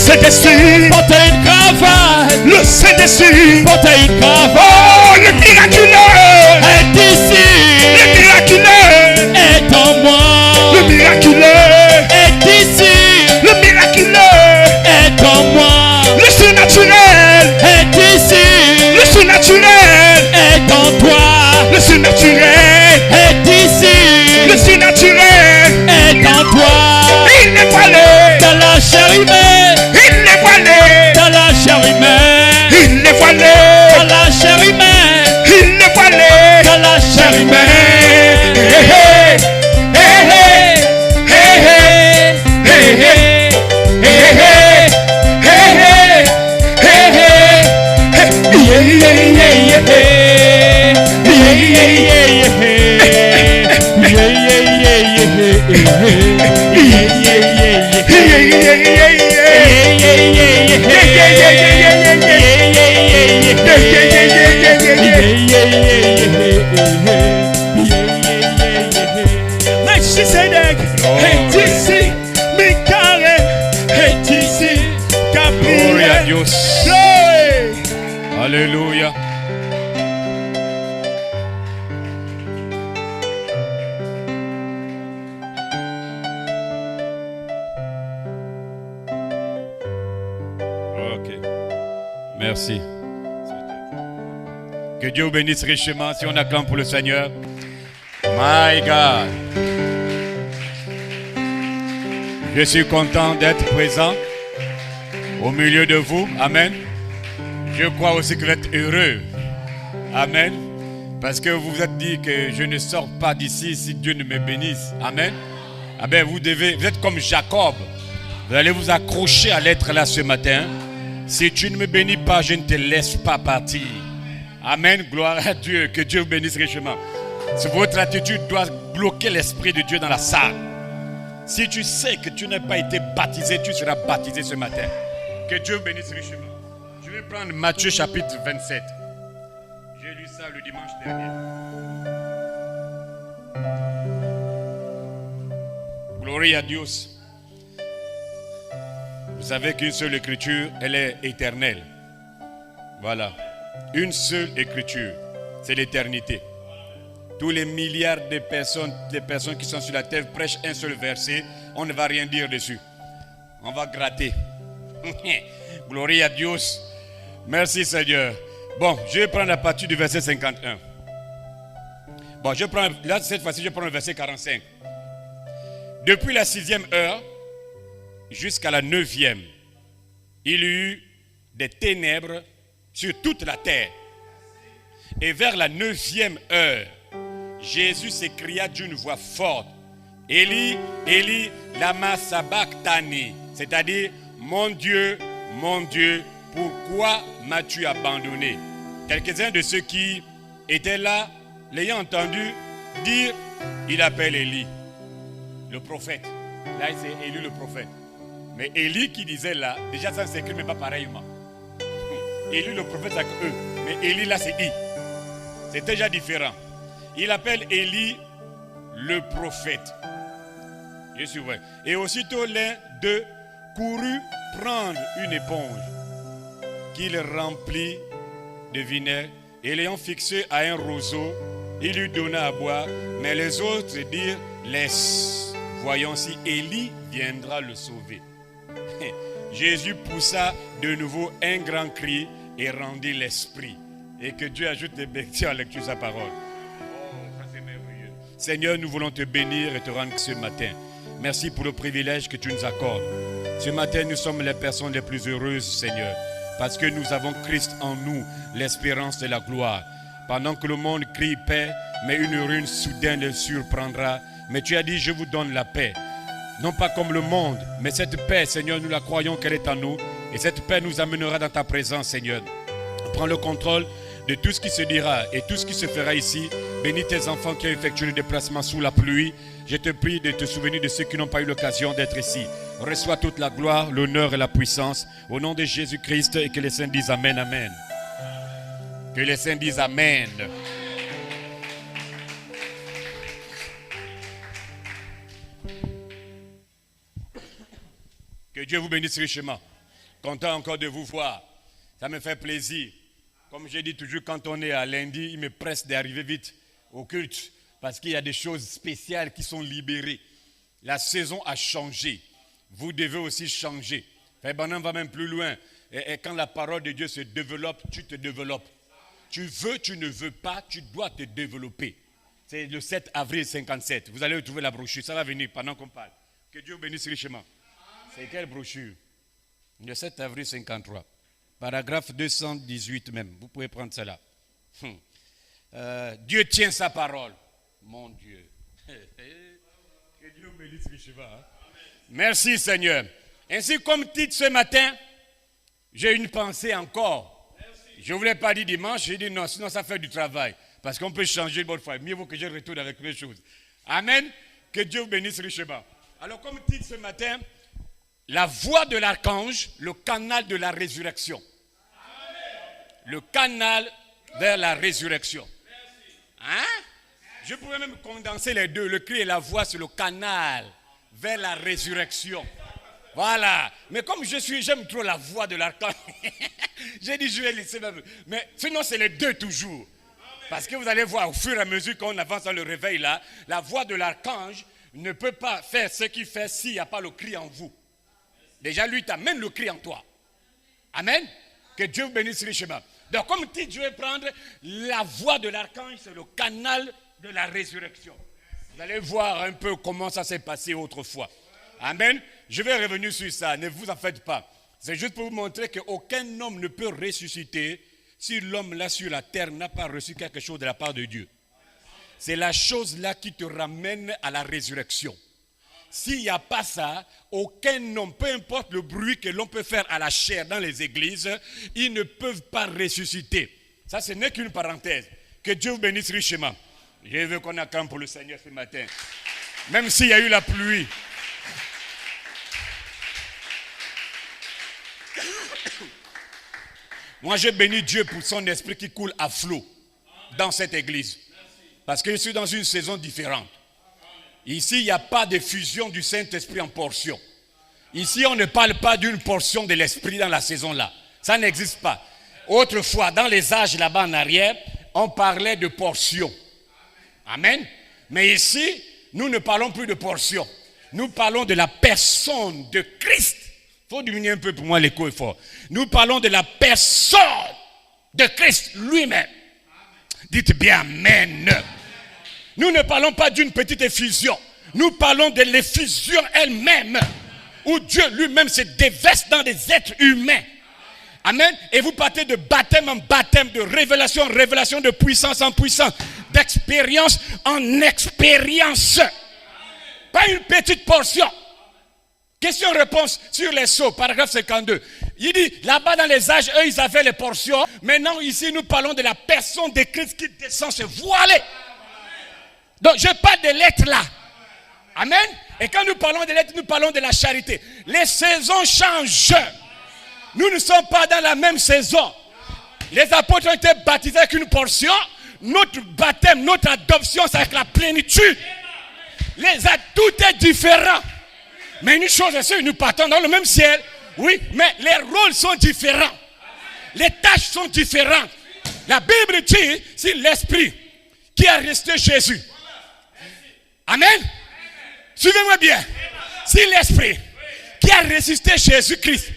Saint-Esprit, portez une cravate. le Saint-Esprit, Portez une cravate. oh, le miraculeux Est ici. le miraculeux Est en moi. le miraculeux Est ici. le miraculeux Est en moi. le surnaturel Est ici. le surnaturel Est en toi. le surnaturel Est ici. le surnaturel Est en toi. il est voilé Dans la chair humaine. il est voilé Dans la chair humaine. il est voilé Dans la chair humaine. il est voilé Dans la chair humaine. hey, hey, hey, hey, hey, hey, hey, hey, hey, hey, hey, hey, hey, yeah, yeah, yeah, yeah, Melchisedec est ici, Michael est ici, Gloria a Gabriel. Dios. Glory. Alléluia. Ok. Merci. Que Dieu vous bénisse richement. Si on acclame pour le Seigneur. My God. Je suis content d'être présent au milieu de vous. Amen. Je crois aussi que vous êtes heureux. Amen. Parce que vous vous êtes dit que je ne sors pas d'ici si Dieu ne me bénisse. Amen. Amen. Vous êtes comme Jacob. Vous allez vous accrocher à l'être là ce matin. Si tu ne me bénis pas, je ne te laisse pas partir. Amen. Gloire à Dieu. Que Dieu vous bénisse richement. Si votre attitude doit bloquer l'Esprit de Dieu dans la salle. Si tu sais que tu n'as pas été baptisé, tu seras baptisé ce matin. Que Dieu vous bénisse richement. Je vais prendre Matthieu chapitre 27. J'ai lu ça le dimanche dernier. Gloria a Dios. Vous savez qu'une seule écriture, elle est éternelle. Voilà. Une seule écriture, c'est l'éternité. Tous les milliards de personnes qui sont sur la terre prêchent un seul verset, on ne va rien dire dessus. On va gratter. Gloria a Dios. Merci Seigneur. Bon, je vais prendre à partir du verset 51. Bon, cette fois-ci, je prends le verset 45. Depuis la 6e heure jusqu'à la 9e, il y eut des ténèbres sur toute la terre. Et vers la 9e heure, Jésus s'écria d'une voix forte, Élie, Élie, lama sabachthani, c'est-à-dire, mon Dieu, pourquoi m'as-tu abandonné? Quelques-uns de ceux qui étaient là, l'ayant entendu dire, il appelle Élie, le prophète. Là, c'est Élie le prophète. Mais Élie qui disait là, déjà ça ne s'écrit même pas pareillement. Élie le prophète c'est eux, mais Élie là c'est I. C'est déjà différent. Il appelle Élie le prophète. Je suis vrai. Et aussitôt l'un d'eux courut prendre une éponge qu'il remplit de vinaigre et l'ayant fixé à un roseau, il lui donna à boire. Mais les autres dirent, laisse, voyons si Élie viendra le sauver. Jésus poussa de nouveau un grand cri et rendit l'esprit. Et que Dieu ajoute des bénédictions à la lecture de sa parole. Seigneur, nous voulons te bénir et te rendre ce matin. Merci pour le privilège que tu nous accordes. Ce matin, nous sommes les personnes les plus heureuses, Seigneur, parce que nous avons Christ en nous, l'espérance de la gloire. Pendant que le monde crie paix, mais une ruine soudaine le surprendra. Mais tu as dit, je vous donne la paix. Non pas comme le monde, mais cette paix, Seigneur, nous la croyons qu'elle est en nous. Et cette paix nous amènera dans ta présence, Seigneur. Prends le contrôle de tout ce qui se dira et tout ce qui se fera ici. Bénis tes enfants qui ont effectué le déplacement sous la pluie. Je te prie de te souvenir de ceux qui n'ont pas eu l'occasion d'être ici. Reçois toute la gloire, l'honneur et la puissance. Au nom de Jésus-Christ, et que les saints disent Amen, Amen. Que les saints disent Amen. Que Dieu vous bénisse richement. Content encore de vous voir. Ça me fait plaisir. Comme j'ai dit toujours, quand on est à lundi, il me presse d'arriver vite au culte. Parce qu'il y a des choses spéciales qui sont libérées. La saison a changé. Vous devez aussi changer. Frère Branham va même plus loin. Et quand la parole de Dieu se développe, tu te développes. Tu veux, tu ne veux pas, tu dois te développer. C'est le 7 avril 57. Vous allez retrouver la brochure. Ça va venir pendant qu'on parle. Que Dieu bénisse richement. C'est quelle brochure? Le 7 avril 53. Paragraphe 218 même. Vous pouvez prendre cela. Dieu tient sa parole. Mon Dieu. Que Dieu bénisse richement. Hein? Merci Seigneur. Ainsi comme titre ce matin, j'ai une pensée encore. Je ne voulais pas dire dimanche, j'ai dit non, sinon ça fait du travail. Parce qu'on peut changer de bonne foi. Mieux vaut que je retourne avec les choses. Amen. Que Dieu vous bénisse richement. Alors comme titre ce matin, la voix de l'archange, le canal de la résurrection. Le canal vers la résurrection. Hein? Je pourrais même condenser les deux. Le cri et la voix, c'est le canal vers la résurrection. Voilà. Mais comme j'aime trop la voix de l'archange, j'ai dit je vais laisser même. Mais sinon, c'est les deux toujours. Parce que vous allez voir, au fur et à mesure qu'on avance dans le réveil là, la voix de l'archange ne peut pas faire ce qu'il fait s'il n'y a pas le cri en vous. Déjà, lui t'amène le cri en toi. Amen. Que Dieu vous bénisse richement. Donc, comme titre, je vais prendre la voix de l'archange, c'est le canal de la résurrection. Vous allez voir un peu comment ça s'est passé autrefois. Amen. Je vais revenir sur ça, ne vous en faites pas. C'est juste pour vous montrer qu'aucun homme ne peut ressusciter si l'homme là sur la terre n'a pas reçu quelque chose de la part de Dieu. C'est la chose là qui te ramène à la résurrection. S'il n'y a pas ça, aucun homme, peu importe le bruit que l'on peut faire à la chair dans les églises, ils ne peuvent pas ressusciter. Ça, ce n'est qu'une parenthèse. Que Dieu vous bénisse richement. Je veux qu'on acclame pour le Seigneur ce matin. Même s'il y a eu la pluie. Moi, je bénis Dieu pour son esprit qui coule à flot dans cette église. Parce que je suis dans une saison différente. Ici, il n'y a pas de fusion du Saint-Esprit en portions. Ici, on ne parle pas d'une portion de l'Esprit dans la saison-là. Ça n'existe pas. Autrefois, dans les âges là-bas en arrière, on parlait de portions. Amen. Mais ici, nous ne parlons plus de portions. Nous parlons de la personne de Christ. Il faut diminuer un peu pour moi, l'écho est fort. Nous parlons de la personne de Christ lui-même. Dites bien Amen. Nous ne parlons pas d'une petite effusion. Nous parlons de l'effusion elle-même. Où Dieu lui-même se déverse dans des êtres humains. Amen. Et vous partez de baptême en baptême, de révélation en révélation, de puissance en puissance, d'expérience en expérience. Pas une petite portion. Question-réponse sur les sceaux, paragraphe 52. Il dit, là-bas dans les âges, eux, ils avaient les portions. Maintenant, ici, nous parlons de la personne de Christ qui descend se voiler. Donc, je parle de lettres là. Amen. Et quand nous parlons de lettres, nous parlons de la charité. Les saisons changent. Nous ne sommes pas dans la même saison. Les apôtres ont été baptisés avec une portion. Notre baptême, notre adoption, c'est avec la plénitude. Tout est différent. Mais une chose est sûre, nous partons dans le même ciel. Oui, mais les rôles sont différents. Les tâches sont différentes. La Bible dit, c'est l'Esprit qui a resté Jésus. Amen. Suivez-moi bien. Si l'Esprit qui a ressuscité Jésus-Christ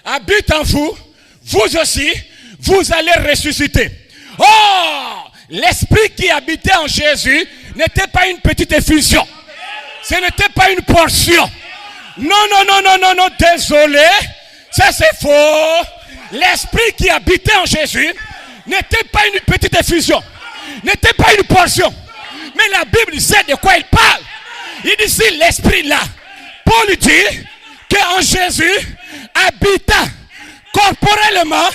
habite en vous, vous aussi, vous allez ressusciter. Oh, l'Esprit qui habitait en Jésus n'était pas une petite effusion. Ce n'était pas une portion. Non, désolé. Ça c'est faux. L'Esprit qui habitait en Jésus n'était pas une petite effusion. N'était pas une portion. Mais la Bible sait de quoi il parle. Il dit si l'Esprit là, Paul dit qu'en Jésus habita corporellement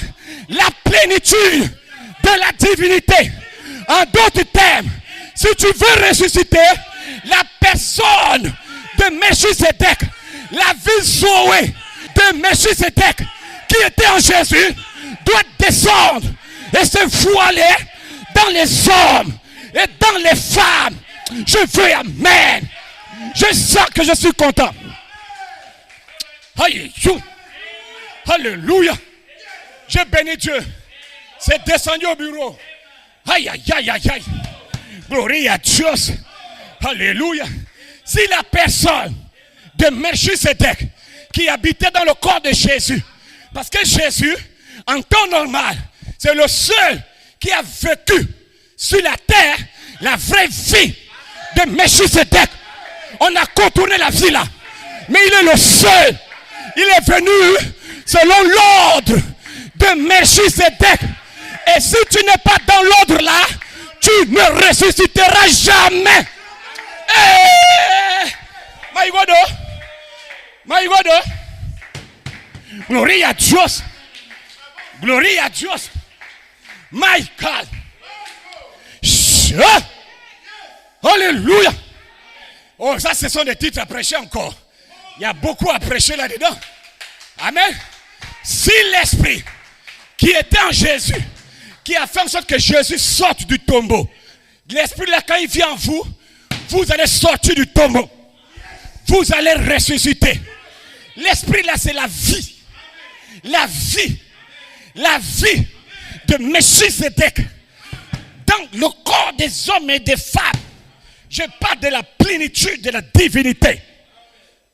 la plénitude de la divinité. En d'autres termes, si tu veux ressusciter la personne de Melchisedec, la vie Zoé de Melchisedec qui était en Jésus doit descendre et se voiler dans les hommes et dans les femmes. Je veux Amen. Je sens que je suis content. Alléluia. J'ai béni Dieu. C'est descendu au bureau. Aïe, aïe, aïe, aïe, aïe. Gloire à Dieu. Alléluia. Si la personne de Melchisedec qui habitait dans le corps de Jésus, parce que Jésus, en temps normal, c'est le seul qui a vécu sur la terre la vraie vie de Melchisedec. On a contourné la vie là. Mais il est le seul. Il est venu selon l'ordre de Melchisedec. Et si tu n'es pas dans l'ordre là, tu ne ressusciteras jamais. Hey! My God, my God, glory à Dieu, glory à Dieu, my God, Alléluia. Oh, ça, ce sont des titres à prêcher encore. Il y a beaucoup à prêcher là-dedans. Amen. Si l'esprit qui était en Jésus, qui a fait en sorte que Jésus sorte du tombeau, l'esprit là, quand il vient en vous, vous allez sortir du tombeau. Vous allez ressusciter. L'esprit là, c'est la vie. La vie. La vie de Melchisedec dans le corps des hommes et des femmes. Je parle de la plénitude de la divinité.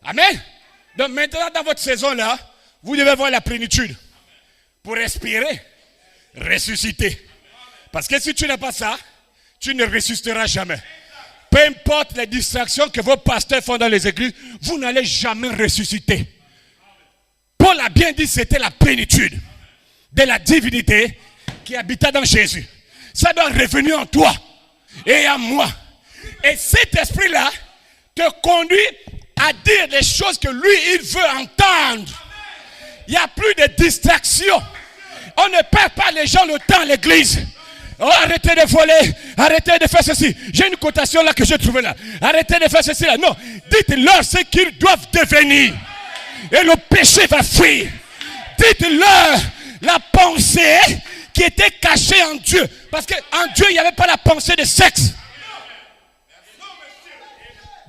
Amen. Donc maintenant, dans votre saison là, vous devez voir la plénitude. Pour respirer, ressusciter. Parce que si tu n'as pas ça, tu ne ressusciteras jamais. Peu importe les distractions que vos pasteurs font dans les églises, vous n'allez jamais ressusciter. Paul a bien dit que c'était la plénitude de la divinité qui habitait dans Jésus. Ça doit revenir en toi et en moi. Et cet esprit-là te conduit à dire les choses que lui, il veut entendre. Il n'y a plus de distractions. On ne perd pas les gens le temps à l'église. Oh, arrêtez de voler, arrêtez de faire ceci. J'ai une cotation là que j'ai trouvée là. Arrêtez de faire ceci là. Non, dites-leur ce qu'ils doivent devenir. Et le péché va fuir. Dites-leur la pensée qui était cachée en Dieu. Parce qu'en Dieu, il n'y avait pas la pensée de sexe.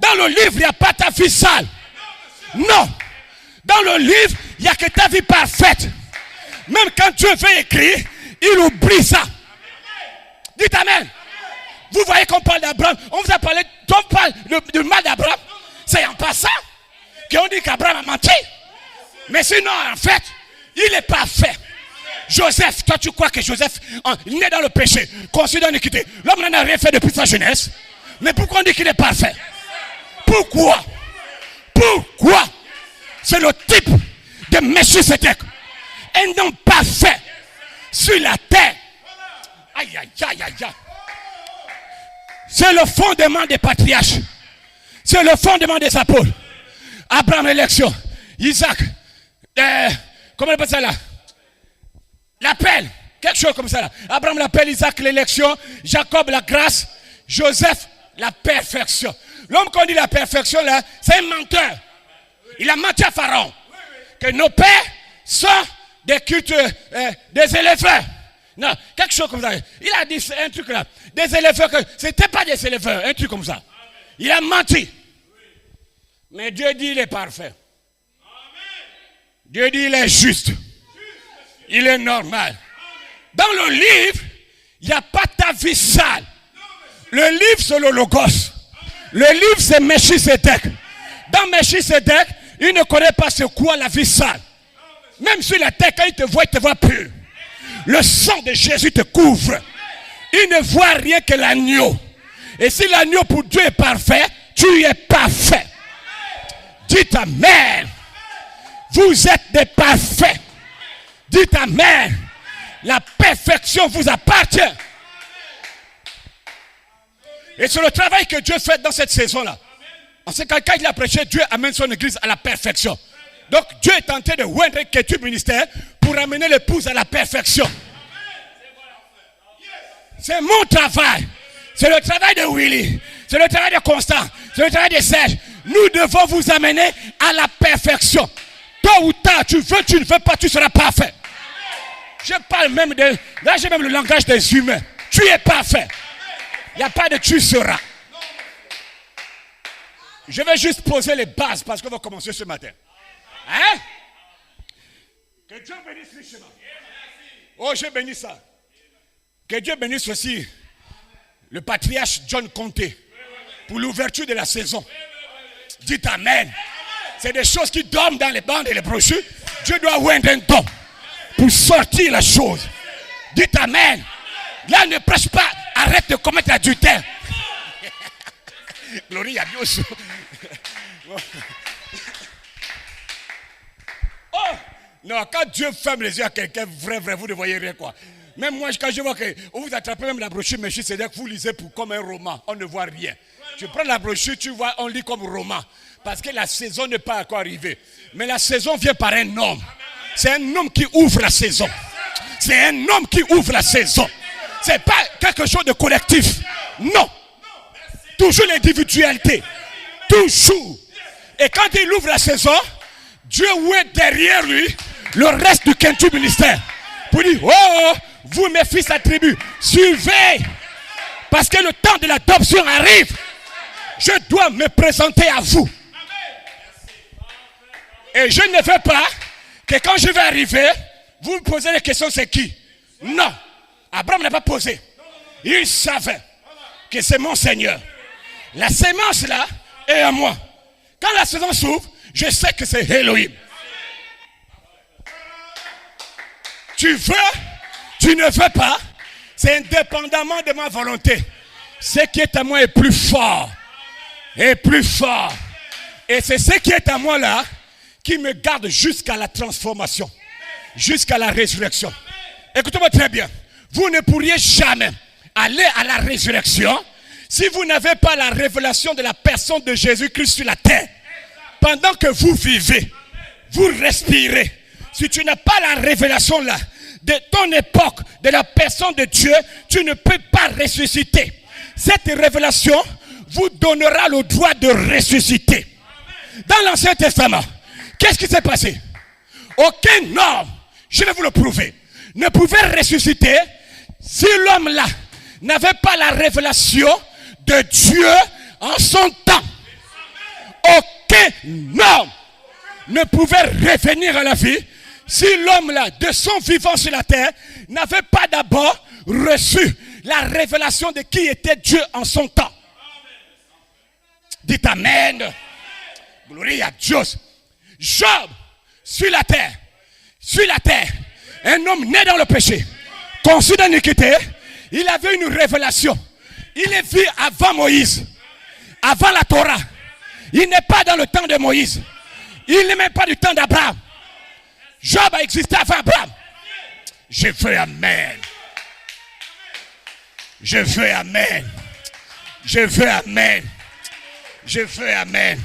Dans le livre, il n'y a pas ta vie sale. Non. Dans le livre, il n'y a que ta vie parfaite. Même quand Dieu veut écrire, il oublie ça. Dites Amen. Vous voyez qu'on parle d'Abraham. On vous a parlé, on parle du mal d'Abraham. C'est en passant qu'on dit qu'Abraham a menti. Mais sinon, en fait, il est parfait. Joseph, toi tu crois que Joseph il naît dans le péché, conçu dans l'iniquité. L'homme n'en a rien fait depuis sa jeunesse. Mais pourquoi on dit qu'il est parfait? Pourquoi? Pourquoi? C'est le type de Melchisedec. Un homme parfait sur la terre. Aïe, aïe, aïe, aïe, aïe. C'est le fondement des patriarches. C'est le fondement des apôtres. Abraham, l'élection. Isaac, comment on appelle ça là? L'appel. Quelque chose comme ça là. Abraham l'appelle, Isaac l'élection, Jacob la grâce, Joseph la perfection. L'homme qu'on dit la perfection là, c'est un menteur. Il a menti à Pharaon. Que nos pères sont des cultures, des éleveurs. Non, quelque chose comme ça. Il a dit un truc là. Des éleveurs, que ce n'était pas des éleveurs, un truc comme ça. Il a menti. Mais Dieu dit il est parfait. Dieu dit il est juste. Il est normal. Dans le livre, il n'y a pas ta vie sale. Le livre, c'est le Logos. Le livre, c'est Melchisedec. Dans Melchisedec, il ne connaît pas ce quoi la vie sale. Même sur la terre, quand il te voit pur. Le sang de Jésus te couvre. Il ne voit rien que l'agneau. Et si l'agneau pour Dieu est parfait, tu es parfait. Dites Amen. Vous êtes des parfaits. Dites Amen. La perfection vous appartient. Et c'est le travail que Dieu fait dans cette saison-là. En ce cas, quand il a prêché, Dieu amène son église à la perfection. Donc Dieu est en train de oindre quelques ministères pour amener l'épouse à la perfection. C'est mon travail. C'est le travail de Willy. C'est le travail de Constant. C'est le travail de Serge. Nous devons vous amener à la perfection. Tôt ou tard, tu veux, tu ne veux pas, tu seras parfait. Je parle même de... Là, j'ai même le langage des humains. Tu es parfait. Il n'y a pas de tu seras. Je vais juste poser les bases parce qu'on va commencer ce matin. Hein? Que Dieu bénisse richement. Oh, je bénis ça. Que Dieu bénisse aussi le patriarche John Comté pour l'ouverture de la saison. Dites Amen. C'est des choses qui dorment dans les bandes et les brochures. Dieu doit oindre un don pour sortir la chose. Dites Amen. Là, ne prêche pas. Arrête de commettre l'adultère. Gloria a Dios. Oh, non, quand Dieu ferme les yeux à quelqu'un, vrai, vous ne voyez rien quoi. Même moi, quand je vois que vous attrapez même la brochure, mais c'est-à-dire que vous lisez comme un roman, on ne voit rien. Tu prends la brochure, tu vois, on lit comme roman. Parce que la saison n'est pas encore arrivée. Mais la saison vient par un homme. C'est un homme qui ouvre la saison. C'est un homme qui ouvre la saison. C'est pas quelque chose de collectif. Non. Toujours l'individualité. Toujours. Et quand il ouvre la saison, Dieu ouait derrière lui le reste du quintu ministère. Pour dire, oh, vous mes fils à tribu, suivez. Parce que le temps de l'adoption arrive. Je dois me présenter à vous. Et je ne veux pas que quand je vais arriver, vous me posez la question, c'est qui? Non. Abraham n'a pas posé. Il savait que c'est mon Seigneur. La sémence là est à moi. Quand la saison s'ouvre, je sais que c'est Elohim. Tu veux, tu ne veux pas, c'est indépendamment de ma volonté. Ce qui est à moi est plus fort. Est plus fort. Et c'est ce qui est à moi là qui me garde jusqu'à la transformation. Jusqu'à la résurrection. Écoutez-moi très bien. Vous ne pourriez jamais aller à la résurrection si vous n'avez pas la révélation de la personne de Jésus-Christ sur la terre. Pendant que vous vivez, vous respirez. Si tu n'as pas la révélation là, de ton époque, de la personne de Dieu, tu ne peux pas ressusciter. Cette révélation vous donnera le droit de ressusciter. Dans l'Ancien Testament, qu'est-ce qui s'est passé? Aucun homme, je vais vous le prouver, ne pouvait ressusciter si l'homme là n'avait pas la révélation de Dieu en son temps. Aucun homme ne pouvait revenir à la vie si l'homme là, de son vivant sur la terre, n'avait pas d'abord reçu la révélation de qui était Dieu en son temps. Dites Amen. Gloria a Dieu. Job, sur la terre, un homme né dans le péché, conçu dans l'iniquité, il avait une révélation. Il est vu avant Moïse, avant la Torah. Il n'est pas dans le temps de Moïse. Il n'est même pas du temps d'Abraham. Job a existé avant Abraham. Je veux Amen. Je veux Amen. Je veux Amen. Je veux Amen.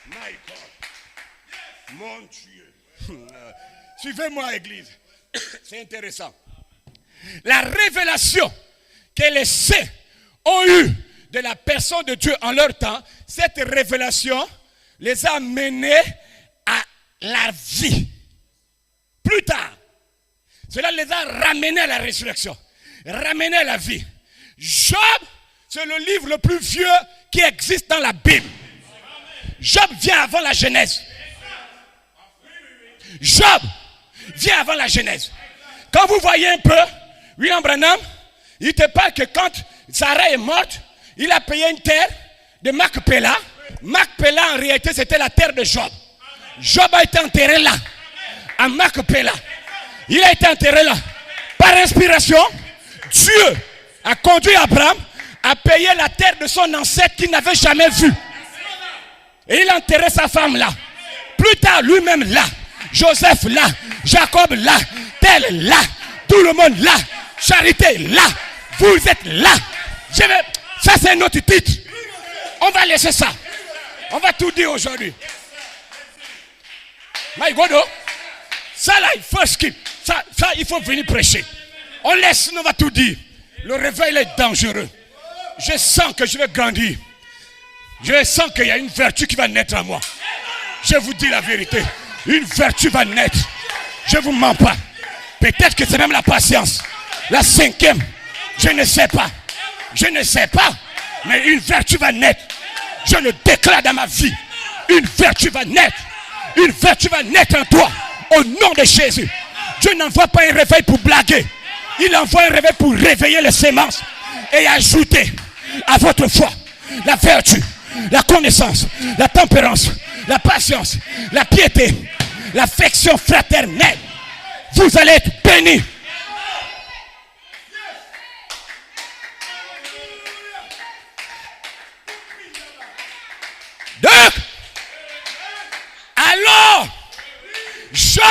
My God. Mon Dieu. Suivez-moi, Église. C'est intéressant. La révélation que les saints ont eue de la personne de Dieu en leur temps, cette révélation les a menés à la vie. Plus tard, cela les a ramenés à la résurrection, ramenés à la vie. Job, c'est le livre le plus vieux qui existe dans la Bible. Job vient avant la Genèse. Job vient avant la Genèse. Quand vous voyez un peu, William Branham, il te parle que quand Sarah est morte, il a payé une terre de Macpéla. Macpéla, en réalité, c'était la terre de Job. Job a été enterré là, à Macpéla. Il a été enterré là. Par inspiration, Dieu a conduit Abraham à payer la terre de son ancêtre qu'il n'avait jamais vue. Et il a enterré sa femme là. Plus tard, lui-même là. Joseph là. Jacob là. Tel là. Tout le monde là. Charité là. Vous êtes là. Ça, c'est un autre titre. On va laisser ça. On va tout dire aujourd'hui. My God, oh. Ça là, il faut skip. Ça, il faut venir prêcher. On laisse, on va tout dire. Le réveil est dangereux. Je sens que je vais grandir. Je sens qu'il y a une vertu qui va naître en moi. Je vous dis la vérité. Une vertu va naître. Je ne vous mens pas. Peut-être que c'est même la patience. La cinquième. Je ne sais pas. Je ne sais pas. Mais une vertu va naître. Je le déclare dans ma vie. Une vertu va naître. Une vertu va naître en toi. Au nom de Jésus. Dieu n'envoie pas un réveil pour blaguer. Il envoie un réveil pour réveiller les semences et ajouter à votre foi la vertu, la connaissance, la tempérance, la patience, la piété, l'affection fraternelle. Vous allez être bénis. Donc, alors, Job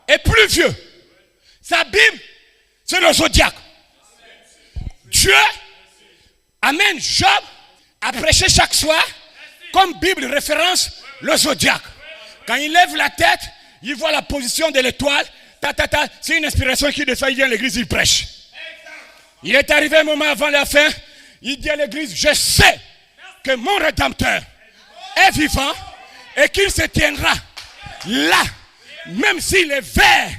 est plus vieux. Sa Bible, c'est le zodiaque. Dieu amène Job à prêcher chaque soir, comme Bible référence, le zodiaque. Quand il lève la tête, il voit la position de l'étoile. C'est une inspiration qui descend, il vient à l'église, il prêche. Il est arrivé un moment avant la fin, il dit à l'église, je sais que mon Rédempteur est vivant et qu'il se tiendra là, même si les vers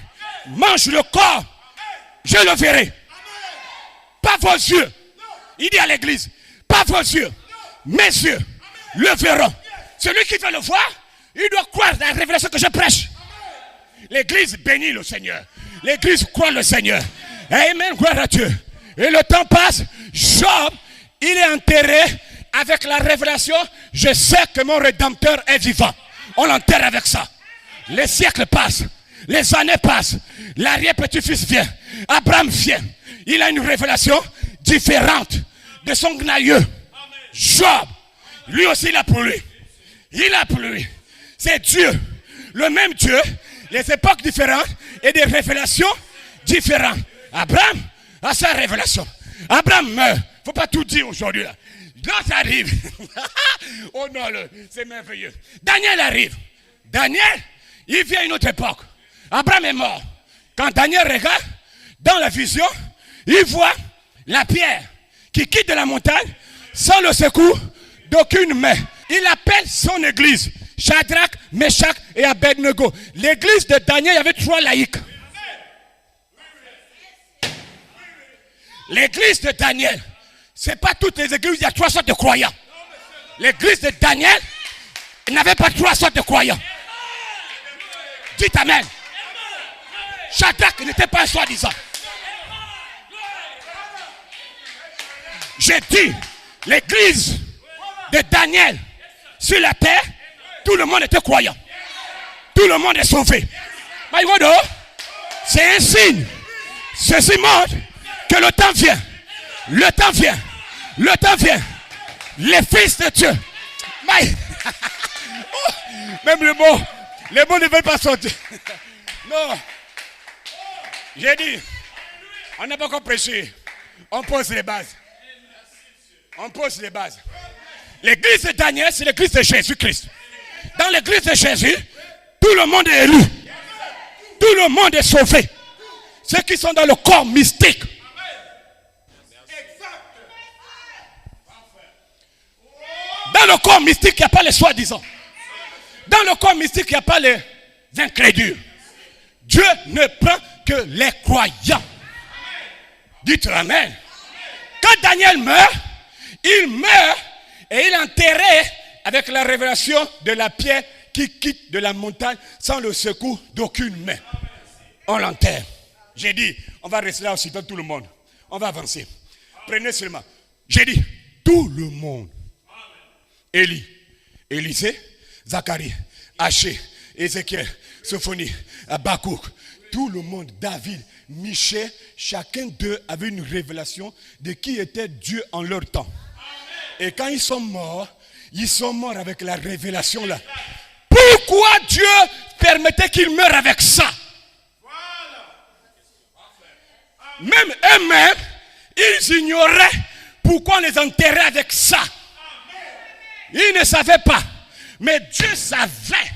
mangent le corps, je le verrai. Pas vos yeux. Il dit à l'église, pas vos yeux, mes yeux le verront. Celui qui veut le voir, il doit croire dans la révélation que je prêche. L'église bénit le Seigneur. L'église croit le Seigneur. Amen, gloire à Dieu. Et le temps passe. Job, il est enterré avec la révélation. Je sais que mon Rédempteur est vivant. On l'enterre avec ça. Les siècles passent. Les années passent. L'arrière-petit-fils vient. Abraham vient. Il a une révélation différente de son aïeux. Job, lui aussi il a pour lui. Il a pour lui. C'est Dieu. Le même Dieu. Les époques différentes et des révélations différentes. Abraham a sa révélation. Abraham meurt. Il ne faut pas tout dire aujourd'hui. L'autre arrive. Oh non, c'est merveilleux. Daniel arrive. Daniel, il vient à une autre époque. Abraham est mort. Quand Daniel regarde dans la vision, il voit la pierre qui quitte de la montagne sans le secours d'aucune main. Il appelle son église Shadrach, Meshach et Abednego. L'église de Daniel, il y avait 3 laïcs. L'église de Daniel, ce n'est pas toutes les églises, il y a 3 sortes de croyants. L'église de Daniel, il n'avait pas 3 sortes de croyants. Dites amen. Shadrach n'était pas un soi-disant. J'ai dit, l'église de Daniel sur la terre, tout le monde était croyant. Tout le monde est sauvé. C'est un signe. Ceci montre que le temps vient. Le temps vient. Le temps vient. Les fils de Dieu. Même les mots ne veulent pas sortir. Non. J'ai dit, on n'a pas encore prêché. On pose les bases. On pose les bases. L'église de Daniel, c'est l'église de Jésus-Christ. Dans l'église de Jésus, tout le monde est élu. Tout le monde est sauvé. Ceux qui sont dans le corps mystique. Dans le corps mystique, il n'y a pas les soi-disant. Dans le corps mystique, il n'y a pas les incrédules. Dieu ne prend que les croyants. Dites amen. Quand Daniel meurt, il meurt et il est enterré avec la révélation de la pierre qui quitte de la montagne sans le secours d'aucune main. On l'enterre. J'ai dit, on va rester là aussi, tout le monde. On va avancer. Prenez seulement. J'ai dit, tout le monde. Élie, Élisée, Zacharie, Haché, Ézéchiel, Sophonie, Habakkuk, tout le monde, David, Michée, chacun d'eux avait une révélation de qui était Dieu en leur temps. Et quand ils sont morts avec la révélation là. Pourquoi Dieu permettait qu'ils meurent avec ça? Même eux-mêmes, ils ignoraient pourquoi on les enterrait avec ça. Ils ne savaient pas. Mais Dieu savait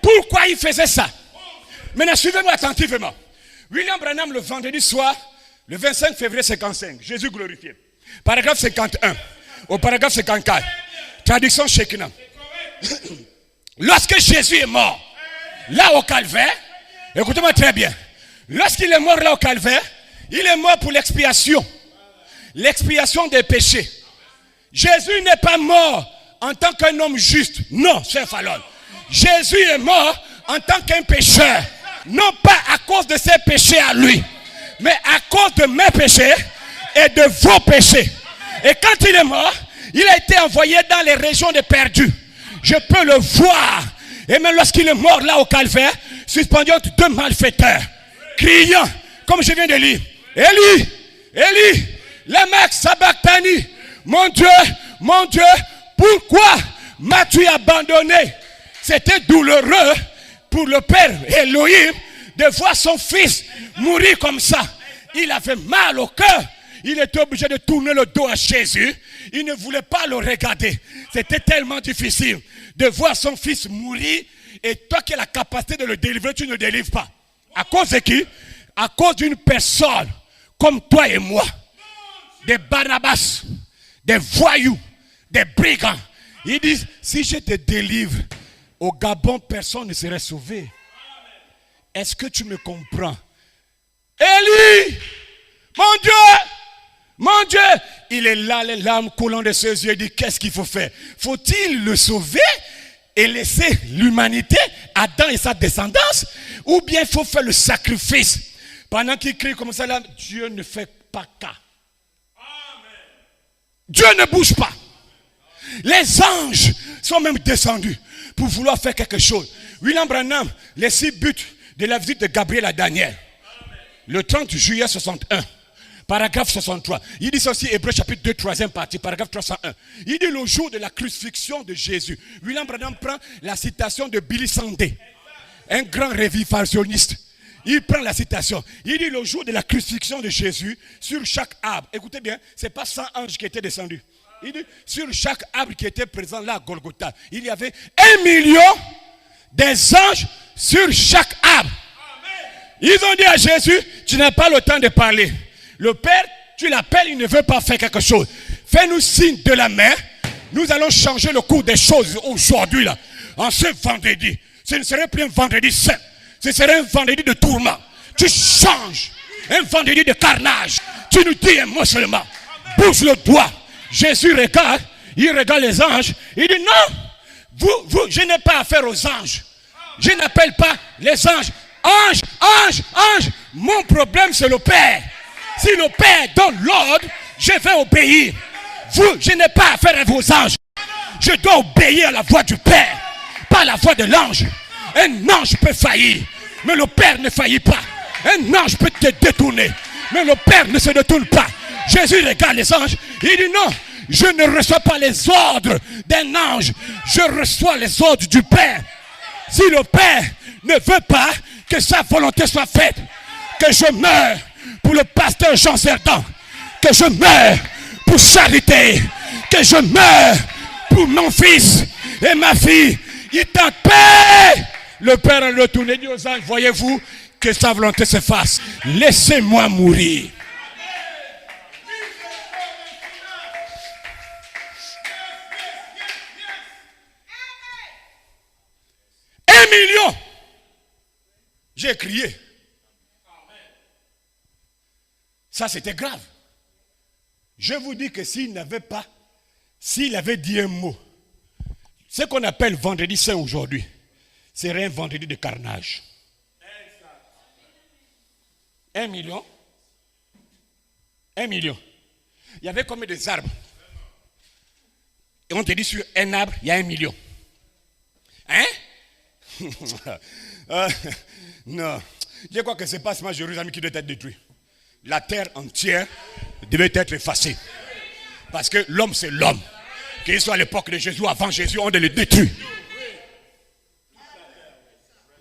pourquoi il faisait ça. Maintenant, suivez-moi attentivement. William Branham, le vendredi soir, le 25 février 55, Jésus glorifié. Paragraphe 51, au paragraphe 54, traduction Shekinah. Lorsque Jésus est mort, là au calvaire, écoutez-moi très bien. Lorsqu'il est mort là au calvaire, il est mort pour l'expiation. L'expiation des péchés. Jésus n'est pas mort en tant qu'un homme juste. Non, c'est Fallon. Jésus est mort en tant qu'un pécheur. Non pas à cause de ses péchés à lui, mais à cause de mes péchés et de vos péchés. Et quand il est mort, il a été envoyé dans les régions des perdus. Je peux le voir. Et même lorsqu'il est mort là au calvaire, suspendu entre deux malfaiteurs, criant, comme je viens de lire, Élie, Élie, lama sabachthani, mon Dieu, pourquoi m'as-tu abandonné? C'était douloureux pour le père Elohim de voir son fils mourir comme ça. Il avait mal au cœur. Il était obligé de tourner le dos à Jésus. Il ne voulait pas le regarder. C'était tellement difficile de voir son fils mourir. Et toi qui as la capacité de le délivrer, tu ne le délivres pas. À cause de qui? À cause d'une personne comme toi et moi. Des Barnabas, des voyous, des brigands. Ils disent, si je te délivre, au Gabon, personne ne serait sauvé. Est-ce que tu me comprends? Élie, mon Dieu, il est là, les larmes coulant de ses yeux. Il dit, qu'est-ce qu'il faut faire? Faut-il le sauver et laisser l'humanité, Adam et sa descendance? Ou bien il faut faire le sacrifice? Pendant qu'il crie comme ça, là, Dieu ne fait pas cas. Dieu ne bouge pas. Les anges sont même descendus pour vouloir faire quelque chose. William Branham, les 6 buts de la visite de Gabriel à Daniel. Le 30 juillet 61, paragraphe 63. Il dit ceci, Hébreux chapitre 2, 3e partie, paragraphe 301. Il dit le jour de la crucifixion de Jésus. William Branham prend la citation de Billy Sunday, un grand révivationniste. Il prend la citation. Il dit le jour de la crucifixion de Jésus, sur chaque arbre. Écoutez bien, ce n'est pas 100 anges qui étaient descendus. Il dit sur chaque arbre qui était présent là à Golgotha, il y avait 1 million des anges sur chaque arbre. Ils ont dit à Jésus, tu n'as pas le temps de parler. Le Père, tu l'appelles, il ne veut pas faire quelque chose. Fais-nous signe de la main. Nous allons changer le cours des choses aujourd'hui là. En ce vendredi. Ce ne serait plus un vendredi saint. Ce serait un vendredi de tourment. Tu changes. Un vendredi de carnage. Tu nous dis un mot seulement. Bouge le doigt. Jésus regarde. Il regarde les anges. Il dit non. Je n'ai pas affaire aux anges. Je n'appelle pas les anges. Ange. Mon problème c'est le Père. Si le Père donne l'ordre, je vais obéir. Je n'ai pas affaire à vos anges. Je dois obéir à la voix du Père, pas à la voix de l'ange. Un ange peut faillir, mais le Père ne faillit pas. Un ange peut te détourner, mais le Père ne se détourne pas. Jésus regarde les anges, il dit non, je ne reçois pas les ordres d'un ange, je reçois les ordres du Père. Si le Père ne veut pas que sa volonté soit faite, que je meure pour le pasteur Jean Cerdan, que je meure pour Charité, que je meure pour mon fils et ma fille, il t'en paie. Le Père a retourné, dit aux anges, voyez-vous que sa volonté se fasse. Laissez-moi mourir. Un million. J'ai crié. Ça, c'était grave. Je vous dis que s'il avait dit un mot, ce qu'on appelle vendredi saint aujourd'hui, serait un vendredi de carnage. 1 million. 1 million. Il y avait combien d'arbres? Et on te dit sur un arbre, il y a 1 million. Hein? Non. Je crois que ce n'est pas seulement Jérusalem qui doit être détruit. La terre entière devait être effacée. Parce que l'homme, c'est l'homme. Qu'il soit à l'époque de Jésus ou avant Jésus, on devait le détruire.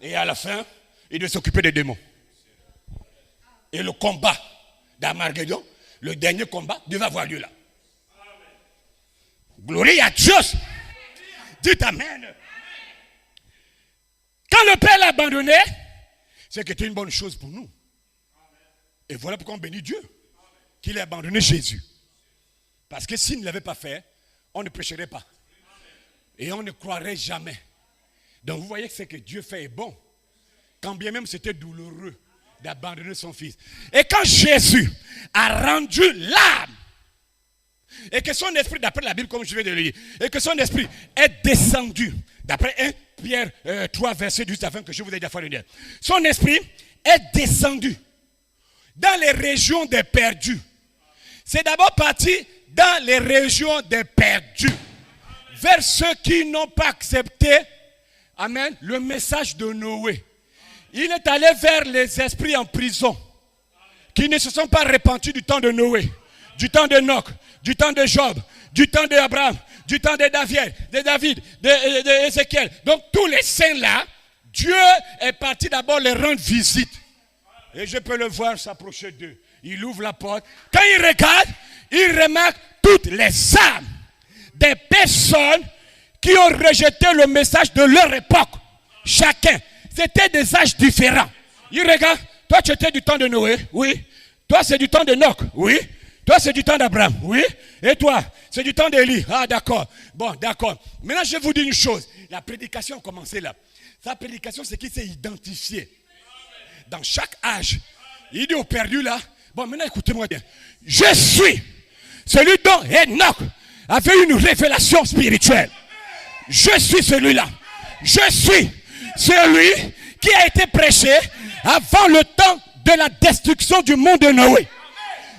Et à la fin, il devait s'occuper des démons. Et le combat d'Armageddon, le dernier combat, devait avoir lieu là. Gloire à Dieu. Dites Amen. Quand le Père l'a abandonné, c'est que c'était une bonne chose pour nous. Et voilà pourquoi on bénit Dieu qu'il ait abandonné Jésus. Parce que s'il ne l'avait pas fait, on ne prêcherait pas. Et on ne croirait jamais. Donc vous voyez que ce que Dieu fait est bon. Quand bien même c'était douloureux d'abandonner son fils. Et quand Jésus a rendu l'âme, et que son esprit, d'après la Bible comme je viens de le lire, et que son esprit est descendu, d'après 1 Pierre 3, verset 12 afin que je vous ai déjà fait. Son esprit est descendu dans les régions des perdus. C'est d'abord parti dans les régions des perdus, vers ceux qui n'ont pas accepté, amen, le message de Noé. Il est allé vers les esprits en prison, qui ne se sont pas repentis du temps de Noé, du temps d'Enoch, du temps de Job, du temps d'Abraham, du temps de David, de Ézéchiel. Donc tous les saints là, Dieu est parti d'abord les rendre visite. Et je peux le voir s'approcher d'eux. Il ouvre la porte. Quand il regarde, il remarque toutes les âmes des personnes qui ont rejeté le message de leur époque. Chacun. C'était des âges différents. Il regarde. Toi, tu étais du temps de Noé. Oui. Toi, c'est du temps d'Enoch. Oui. Toi, c'est du temps d'Abraham. Oui. Et toi, c'est du temps d'Élie. Ah, d'accord. Bon, d'accord. Maintenant, je vous dis une chose. La prédication a commencé là. Sa prédication, c'est qu'il s'est identifié. Dans chaque âge. Il dit au perdu là. Bon, maintenant, écoutez-moi bien. Je suis celui dont Enoch avait une révélation spirituelle. Je suis celui-là. Je suis celui qui a été prêché avant le temps de la destruction du monde de Noé.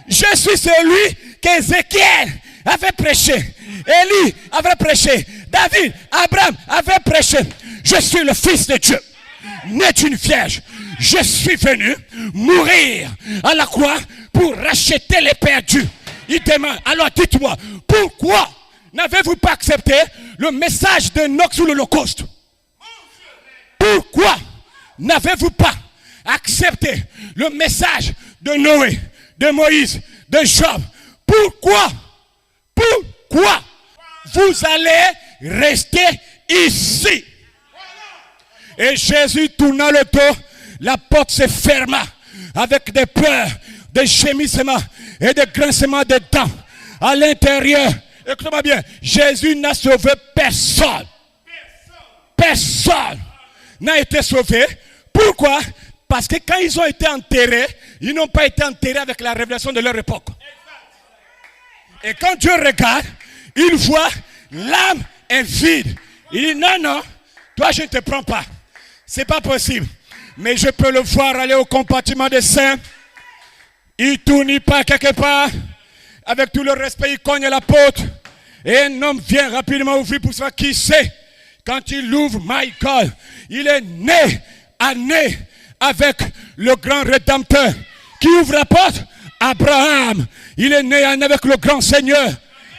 Je suis celui qu'Ézéchiel avait prêché. Élie avait prêché. David, Abraham avait prêché. Je suis le Fils de Dieu, né d'une vierge. Je suis venu mourir à la croix pour racheter les perdus. Il demande, alors dites-moi, pourquoi n'avez-vous pas accepté le message d'Enoch sous l'Holocauste? Pourquoi n'avez-vous pas accepté le message de Noé, de Moïse, de Job? Pourquoi vous allez rester ici? Et Jésus tourna le dos, la porte se ferma avec des pleurs, des gémissements et des grincements de dents à l'intérieur. Écoutez-moi bien, Jésus n'a sauvé personne. Personne n'a été sauvé. Pourquoi? Parce que quand ils ont été enterrés, ils n'ont pas été enterrés avec la révélation de leur époque. Et quand Dieu regarde, il voit l'âme est vide. Il dit non, toi je ne te prends pas. C'est pas possible. Mais je peux le voir aller au compartiment des saints. Il tourne pas quelque part. Avec tout le respect, il cogne la porte. Et un homme vient rapidement ouvrir pour savoir qui c'est. Quand il ouvre, Michael, il est né avec le grand Rédempteur. Qui ouvre la porte? Abraham. Il est né avec le grand Seigneur.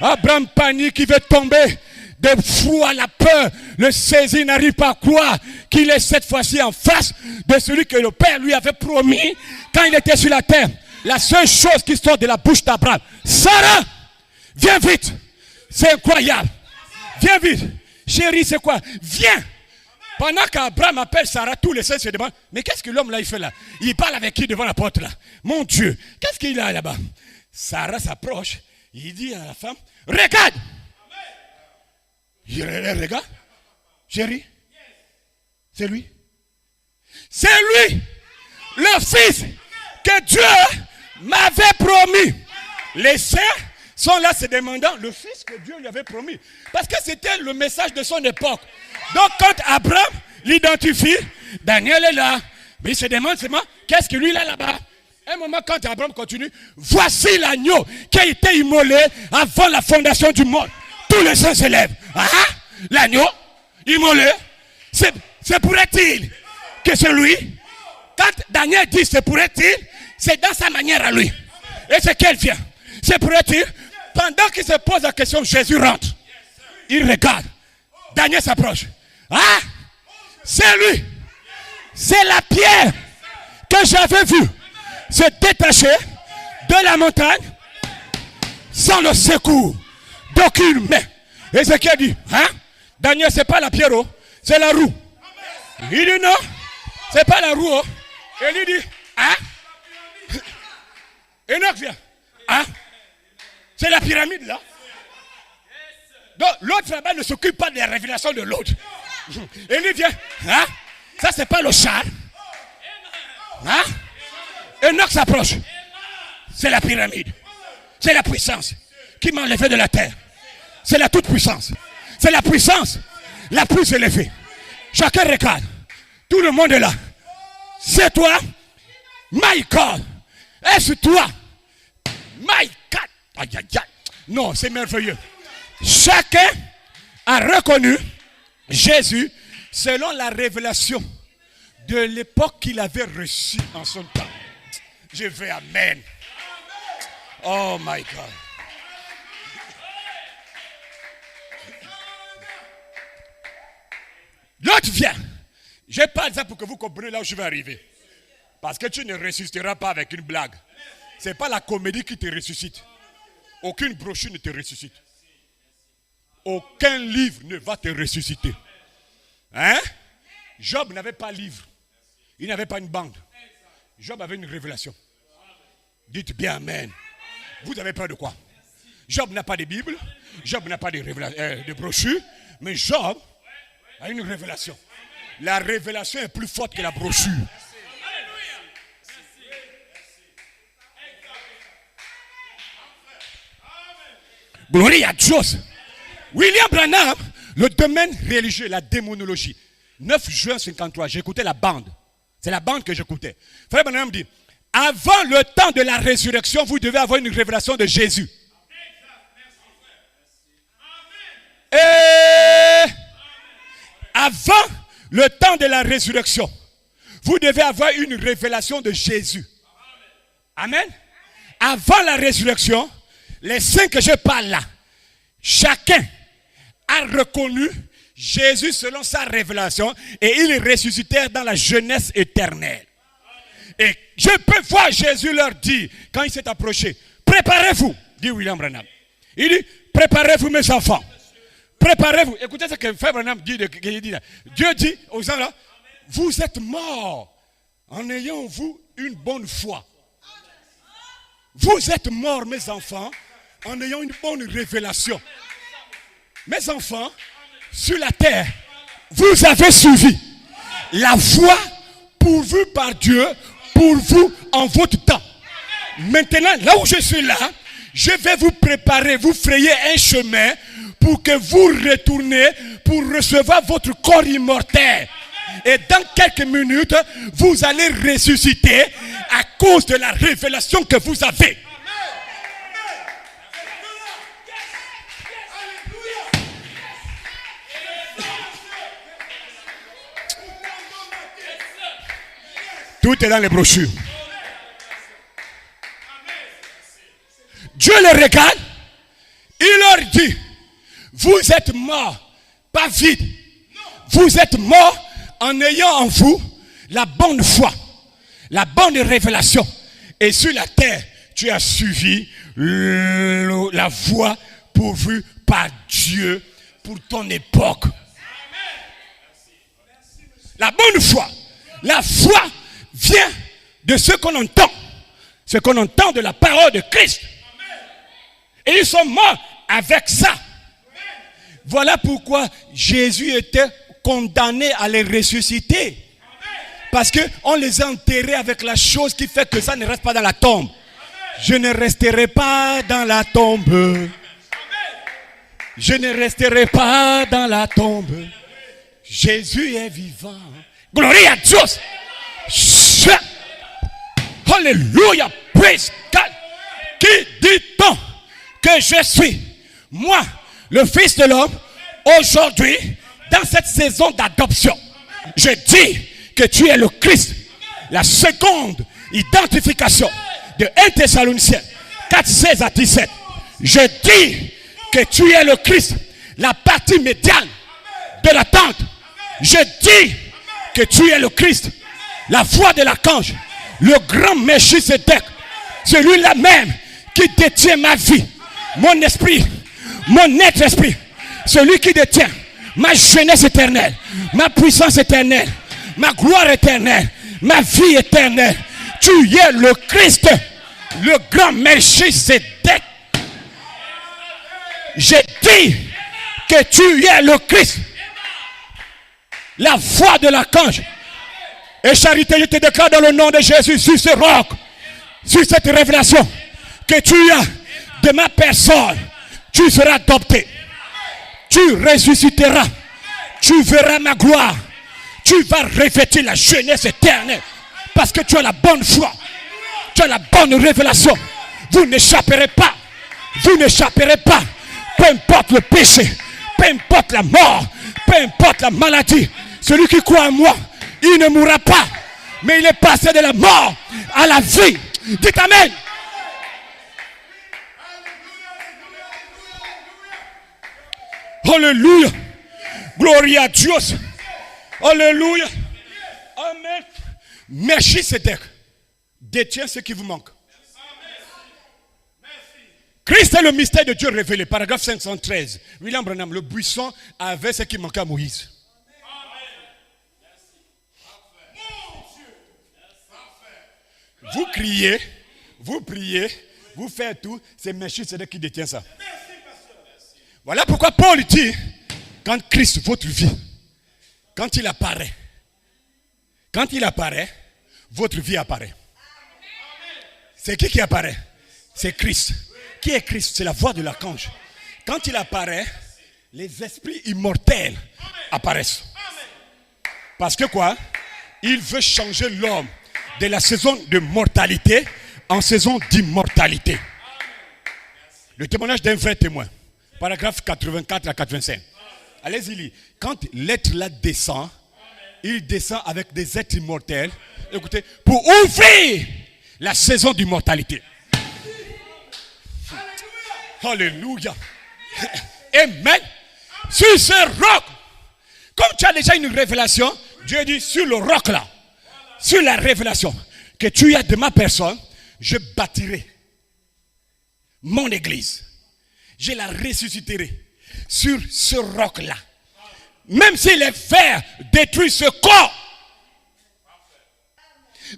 Abraham panique, il veut tomber. De foi, la peur le saisit, n'arrive pas à croire qu'il est cette fois-ci en face de celui que le Père lui avait promis quand il était sur la terre. La seule chose qui sort de la bouche d'Abraham: Sarah, viens vite. C'est incroyable. Viens vite. Chérie, c'est quoi? Viens. Pendant qu'Abraham appelle Sarah, tous les saints se demandent, mais qu'est-ce que l'homme là il fait là? Il parle avec qui devant la porte là? Mon Dieu, qu'est-ce qu'il a là-bas? Sarah s'approche, il dit à la femme, regarde. Il regarde. Chérie, c'est lui. C'est lui, le fils que Dieu m'avait promis. Les saints sont là se demandant le fils que Dieu lui avait promis. Parce que c'était le message de son époque. Donc quand Abraham l'identifie, Daniel est là. Mais il se demande seulement, qu'est-ce que lui là là-bas? Un moment quand Abraham continue, voici l'agneau qui a été immolé avant la fondation du monde. Tous les saints se lèvent. Ah, l'agneau immolé, c'est pourrait-il que c'est lui? Quand Daniel dit c'est pourrait-il, c'est dans sa manière à lui. Et c'est qu'elle vient. C'est pourrait-il? Pendant qu'il se pose la question, Jésus rentre. Il regarde. Daniel s'approche. Ah, c'est lui. C'est la pierre que j'avais vue se détacher de la montagne sans le secours d'aucune main. Ézéchiel dit, hein? Daniel, c'est pas la pierre, oh, c'est la roue. Il dit non, c'est pas la roue. Oh. Et lui dit, hein? Enoch vient. Hein? C'est la pyramide là. Donc l'autre là-bas ne s'occupe pas de la révélation de l'autre. Et lui vient. Hein? Ça c'est pas le char. Hein? Enoch s'approche. C'est la pyramide. C'est la puissance qui m'a enlevé de la terre. C'est la toute puissance. C'est la puissance la plus élevée. Chacun regarde. Tout le monde est là. C'est toi. My God. Est-ce toi? My God. Aïe, aïe, aïe. Non, c'est merveilleux. Chacun a reconnu Jésus selon la révélation de l'époque qu'il avait reçue en son temps. Je vais amen. Oh my God. L'autre vient. Je parle ça pour que vous compreniez là où je vais arriver. Parce que tu ne ressusciteras pas avec une blague. Ce n'est pas la comédie qui te ressuscite. Aucune brochure ne te ressuscite. Aucun livre ne va te ressusciter. Hein? Job n'avait pas de livre. Il n'avait pas une bande. Job avait une révélation. Dites bien amen. Vous avez peur de quoi? Job n'a pas de Bible. Job n'a pas de brochure. Mais Job a une révélation. La révélation est plus forte que la brochure. Gloire à Dieu. William Branham, le domaine religieux, la démonologie. 9 juin 53, j'écoutais la bande. C'est la bande que j'écoutais. Frère Branham dit, avant le temps de la résurrection, vous devez avoir une révélation de Jésus. Et avant le temps de la résurrection, vous devez avoir une révélation de Jésus. Amen. Avant la résurrection, les saints que je parle là, chacun a reconnu Jésus selon sa révélation et ils ressuscitèrent dans la jeunesse éternelle. Et je peux voir Jésus leur dire, quand il s'est approché, préparez-vous, dit William Branham. Il dit, préparez-vous mes enfants. Préparez-vous. Écoutez ce que Frère Branham dit, là. Dieu dit aux gens là, vous êtes morts en ayant vous une bonne foi. Vous êtes morts mes enfants en ayant une bonne révélation. Mes enfants, sur la terre, vous avez suivi la voie pourvue par Dieu pour vous en votre temps. Maintenant, là où je suis là, je vais vous préparer, vous frayer un chemin pour que vous retournez pour recevoir votre corps immortel. Et dans quelques minutes, vous allez ressusciter à cause de la révélation que vous avez. Tout est dans les brochures. Dieu les regarde. Il leur dit, vous êtes morts, pas vide. Vous êtes morts en ayant en vous la bonne foi, la bonne révélation. Et sur la terre, tu as suivi la voie pourvue par Dieu pour ton époque. La bonne foi. La foi vient de ce qu'on entend. Ce qu'on entend de la parole de Christ. Et ils sont morts avec ça. Voilà pourquoi Jésus était condamné à les ressusciter. Parce qu'on les a enterrés avec la chose qui fait que ça ne reste pas dans la tombe. Je ne resterai pas dans la tombe. Je ne resterai pas dans la tombe. Jésus est vivant. Gloire à Dieu. Alléluia. Praise God. Qui dit-on que je suis? Moi, le Fils de l'homme, aujourd'hui, dans cette saison d'adoption, je dis que tu es le Christ. La seconde identification de 1 Thessaloniciens 4, 16 à 17. Je dis que tu es le Christ, la partie médiane de la tente. Je dis que tu es le Christ, la voix de l'archange, le grand Melchisédek, celui-là même qui détient ma vie, mon esprit, mon être esprit, celui qui détient ma jeunesse éternelle, ma puissance éternelle, ma gloire éternelle, ma vie éternelle. Tu es le Christ, le grand Melchisédek. J'ai dit que tu es le Christ, la voix de l'archange. Et charité, je te déclare dans le nom de Jésus, sur ce roc, sur cette révélation, que tu as de ma personne, tu seras adopté. Tu ressusciteras. Tu verras ma gloire. tu vas revêtir la jeunesse éternelle. Parce que tu as la bonne foi. Tu as la bonne révélation. Vous n'échapperez pas. Vous n'échapperez pas. Peu importe le péché. Peu importe la mort. Peu importe la maladie. Celui qui croit en moi, il ne mourra pas. Mais il est passé de la mort à la vie. Dites Amen. Alléluia. Gloria à Dieu. Alléluia. Amen. Melchisedec détient ce qui vous manque. Christ est le mystère de Dieu révélé. Paragraphe 513. William Branham, le buisson avait ce qui manquait à Moïse. Vous criez, vous priez, vous faites tout, c'est Melchisedec qui détient ça. Voilà pourquoi Paul dit, quand Christ, votre vie, quand il apparaît, votre vie apparaît. C'est qui apparaît? C'est Christ. Qui est Christ? C'est la voix de l'archange. Quand il apparaît, les esprits immortels apparaissent. Parce que quoi? Il veut changer l'homme de la saison de mortalité en saison d'immortalité. Le témoignage d'un vrai témoin. Paragraphe 84 à 85. Allez-y lire. Quand l'être là descend, il descend avec des êtres immortels. Écoutez, pour ouvrir la saison d'immortalité. Alléluia. Amen. Sur ce roc, comme tu as déjà une révélation, Dieu dit sur le roc là, sur la révélation que tu as de ma personne, je bâtirai mon église. Je la ressusciterai sur ce roc là. Même si les vers détruisent ce corps.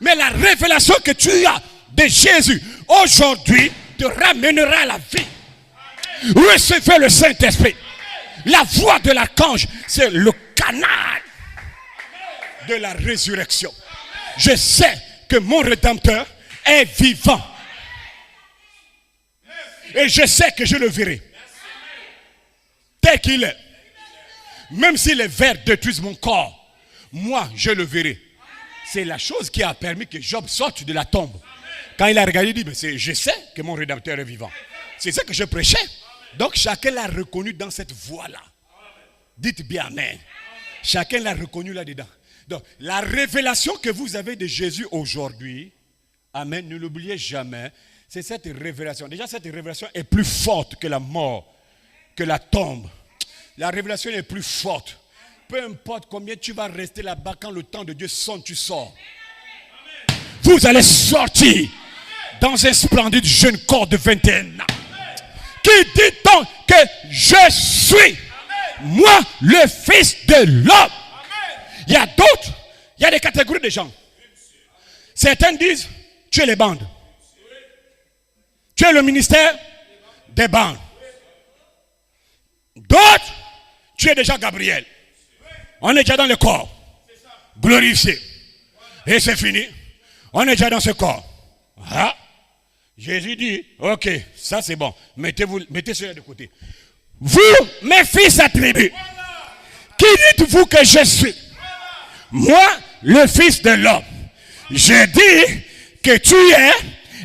Mais la révélation que tu as de Jésus aujourd'hui te ramènera à la vie. Recevez le Saint-Esprit. La voix de l'archange, c'est le canal de la résurrection. Je sais que mon Rédempteur est vivant. Et je sais que je le verrai. Tel qu'il est. Même si les vers détruisent mon corps, moi je le verrai. C'est la chose qui a permis que Job sorte de la tombe. Quand il a regardé, il dit, mais je sais que mon Rédempteur est vivant. C'est ça que je prêchais. Donc chacun l'a reconnu dans cette voie-là. Dites bien Amen. Chacun l'a reconnu là-dedans. Donc la révélation que vous avez de Jésus aujourd'hui, Amen, ne l'oubliez jamais, c'est cette révélation. Déjà cette révélation est plus forte que la mort, que la tombe. La révélation est plus forte. Peu importe combien tu vas rester là-bas, quand le temps de Dieu sonne, tu sors. Vous allez sortir dans un splendide jeune corps de 21 ans. Qui dit donc que je suis, moi, le Fils de l'homme. Il y a d'autres, il y a des catégories de gens. Certains disent, tu es les bandes. Tu es le ministère des bandes. D'autres, tu es déjà Gabriel. On est déjà dans le corps. Glorifié. Et c'est fini. On est déjà dans ce corps. Ah. Jésus dit, ok, ça c'est bon. Mettez cela de côté. Vous, mes fils attribués, qui dites-vous que je suis? Moi, le Fils de l'homme. Je dis que tu es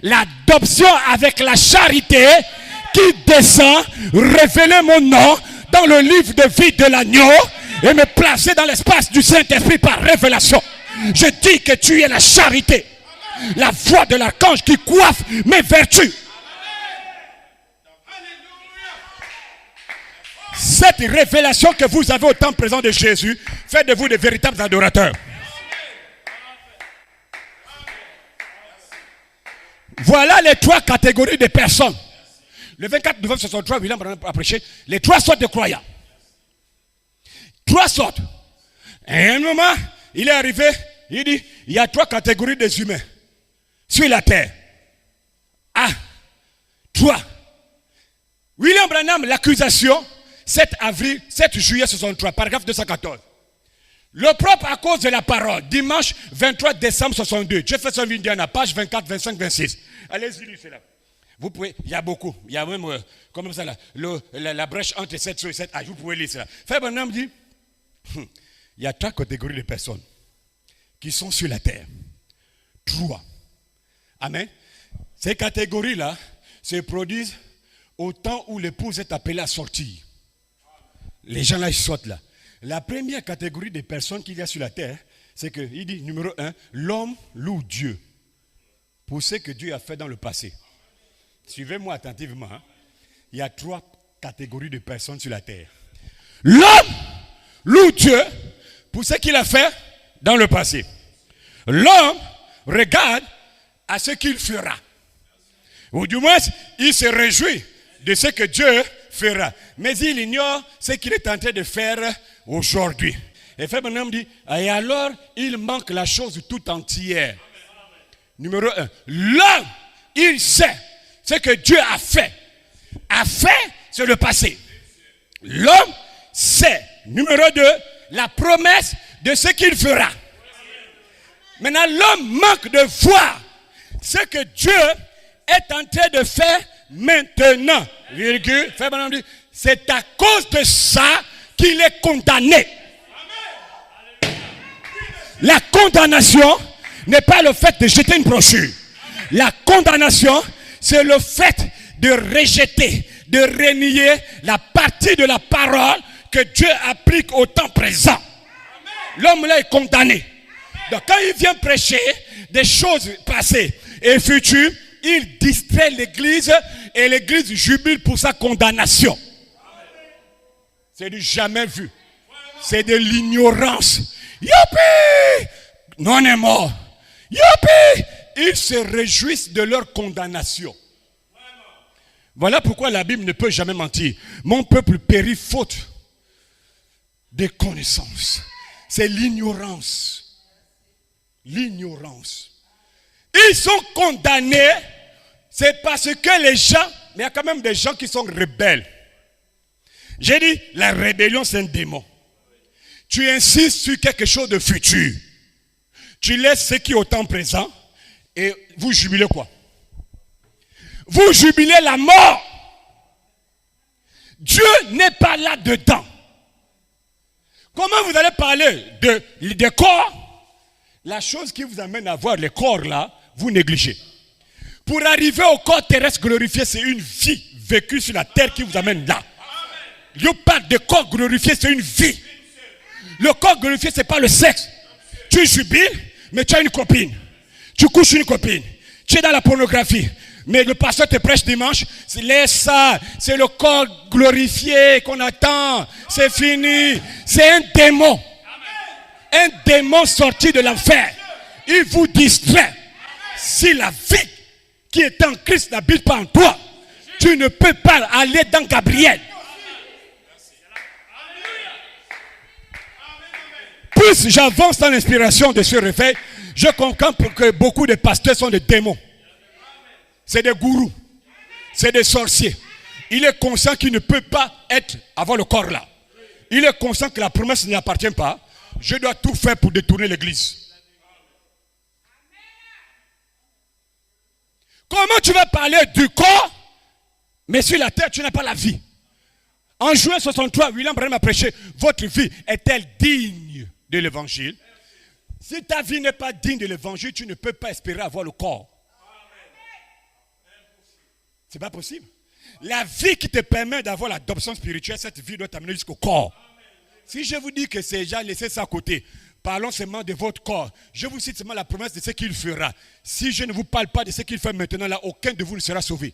l'adoption avec la charité qui descend, révéler mon nom dans le livre de vie de l'agneau et me placer dans l'espace du Saint-Esprit par révélation. Je dis que tu es la charité, la voix de l'archange qui coiffe mes vertus. Cette révélation que vous avez au temps présent de Jésus fait de vous de véritables adorateurs. Voilà les trois catégories de personnes. Le 24 novembre 63, William Branham a prêché les trois sortes de croyants. Trois sortes. Et à un moment, il est arrivé, il dit, il y a trois catégories des humains sur la terre. Ah, trois. William Branham, l'accusation, 7 juillet 63, paragraphe 214. Le propre à cause de la parole, dimanche 23 décembre 62, Jefferson Indiana, page 24, 25, 26. Allez-y, lisez cela. Vous pouvez, il y a beaucoup, il y a même, comme ça, la brèche entre 7 sur 7 âges, vous pouvez lire cela. Frère Branham dit, Il y a 3 catégories de personnes qui sont sur la terre. 3. Amen. Ces catégories-là se produisent au temps où l'épouse est appelée à sortir. Les gens là, ils sortent là. La première catégorie de personnes qu'il y a sur la terre, c'est que, il dit, numéro 1, l'homme loue Dieu pour ce que Dieu a fait dans le passé. Suivez-moi attentivement. Hein. Il y a 3 catégories de personnes sur la terre. L'homme loue Dieu pour ce qu'il a fait dans le passé. L'homme regarde à ce qu'il fera. Ou du moins, il se réjouit de ce que Dieu fera. Mais il ignore ce qu'il est en train de faire aujourd'hui. Et Frère Branham dit, et alors il manque la chose tout entière. Numéro 1, l'homme, il sait ce que Dieu a fait. A fait, c'est le passé. L'homme sait, numéro 2, la promesse de ce qu'il fera. Maintenant, l'homme manque de voir ce que Dieu est en train de faire maintenant. Virgule, Frère Branham dit, c'est à cause de ça qu'il est condamné. La condamnation n'est pas le fait de jeter une brochure. La condamnation, c'est le fait de rejeter, de renier la partie de la parole que Dieu applique au temps présent. L'homme là est condamné. Donc quand il vient prêcher des choses passées et futures, il distrait l'église et l'église jubile pour sa condamnation. C'est du jamais vu. C'est de l'ignorance. Youpi! Non est mort. Youpi! Ils se réjouissent de leur condamnation. Voilà pourquoi la Bible ne peut jamais mentir. Mon peuple périt faute de connaissance. C'est l'ignorance. L'ignorance. Ils sont condamnés. C'est parce que les gens, mais il y a quand même des gens qui sont rebelles. J'ai dit, la rébellion c'est un démon. Tu insistes sur quelque chose de futur. Tu laisses ce qui est au temps présent et vous jubilez quoi? Vous jubilez la mort. Dieu n'est pas là-dedans. Comment vous allez parler de corps? La chose qui vous amène à voir les corps là, vous négligez. Pour arriver au corps terrestre glorifié, c'est une vie vécue sur la terre qui vous amène là. Je parle de corps glorifié, c'est une vie. Le corps glorifié, ce n'est pas le sexe. Tu jubiles, mais tu as une copine. Tu couches une copine. Tu es dans la pornographie. Mais le pasteur te prêche dimanche. Laisse ça. C'est le corps glorifié qu'on attend. C'est fini. C'est un démon. Un démon sorti de l'enfer. Il vous distrait. Si la vie qui est en Christ n'habite pas en toi, tu ne peux pas aller dans Gabriel. Plus j'avance dans l'inspiration de ce réveil, je comprends que beaucoup de pasteurs sont des démons. C'est des gourous. C'est des sorciers. Il est conscient qu'il ne peut pas avoir le corps là. Il est conscient que la promesse ne lui appartient pas. Je dois tout faire pour détourner l'église. Comment tu vas parler du corps, mais sur la terre, tu n'as pas la vie? En juin 63, William Branham a prêché, votre vie est-elle digne de l'évangile? Si ta vie n'est pas digne de l'évangile, tu ne peux pas espérer avoir le corps. C'est pas possible. La vie qui te permet d'avoir l'adoption spirituelle, cette vie doit t'amener jusqu'au corps. Si je vous dis que c'est déjà laissé ça à côté, parlons seulement de votre corps. Je vous cite seulement la promesse de ce qu'il fera. Si je ne vous parle pas de ce qu'il fait maintenant, là, aucun de vous ne sera sauvé.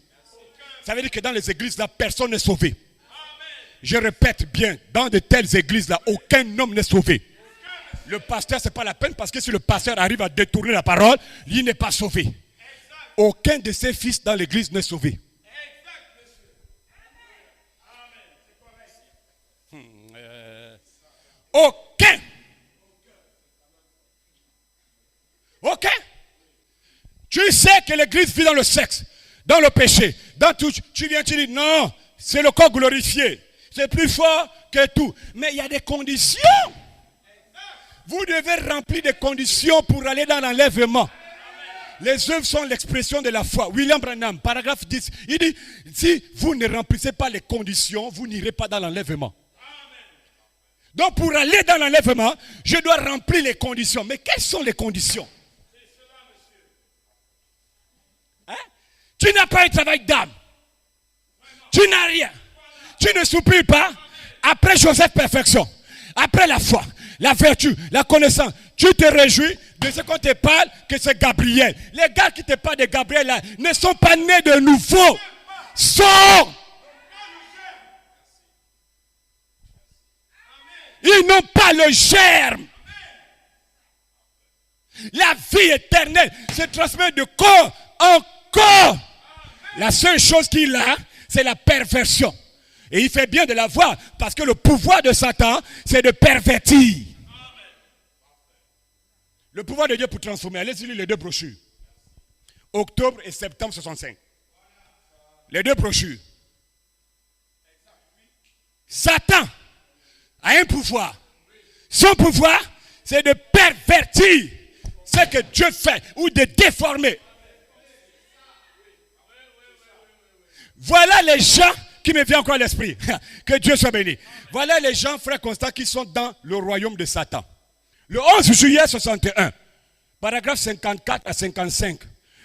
Ça veut dire que dans les églises, là, personne n'est sauvé. Je répète bien, dans de telles églises-là, aucun homme n'est sauvé. Le pasteur, ce n'est pas la peine parce que si le pasteur arrive à détourner la parole, il n'est pas sauvé. Aucun de ses fils dans l'église n'est sauvé. Aucun. Aucun. Tu sais que l'église vit dans le sexe, dans le péché, dans tout. Tu viens, tu dis non, c'est le corps glorifié. C'est plus fort que tout. Mais il y a des conditions. Vous devez remplir des conditions pour aller dans l'enlèvement. Les œuvres sont l'expression de la foi. William Branham, paragraphe 10, il dit, si vous ne remplissez pas les conditions, vous n'irez pas dans l'enlèvement. Donc pour aller dans l'enlèvement, je dois remplir les conditions. Mais quelles sont les conditions? Hein? Tu n'as pas un travail d'âme. Tu n'as rien. Tu ne soupires pas. Après Joseph, perfection. Après la foi, la vertu, la connaissance. Tu te réjouis de ce qu'on te parle que c'est Gabriel. Les gars qui te parlent de Gabriel là, ne sont pas nés de nouveau. Sors! Ils n'ont pas le germe. La vie éternelle se transmet de corps en corps. La seule chose qu'il a, c'est la perversion. Et il fait bien de la voir parce que le pouvoir de Satan, c'est de pervertir. Le pouvoir de Dieu pour transformer. Allez-y lire les deux brochures. Octobre et septembre 65. Les deux brochures. Satan a un pouvoir. Son pouvoir, c'est de pervertir ce que Dieu fait ou de déformer. Voilà les gens qui me viennent encore à l'esprit. Que Dieu soit béni. Voilà les gens, frères Constant, qui sont dans le royaume de Satan. Le 11 juillet 61, paragraphe 54 à 55.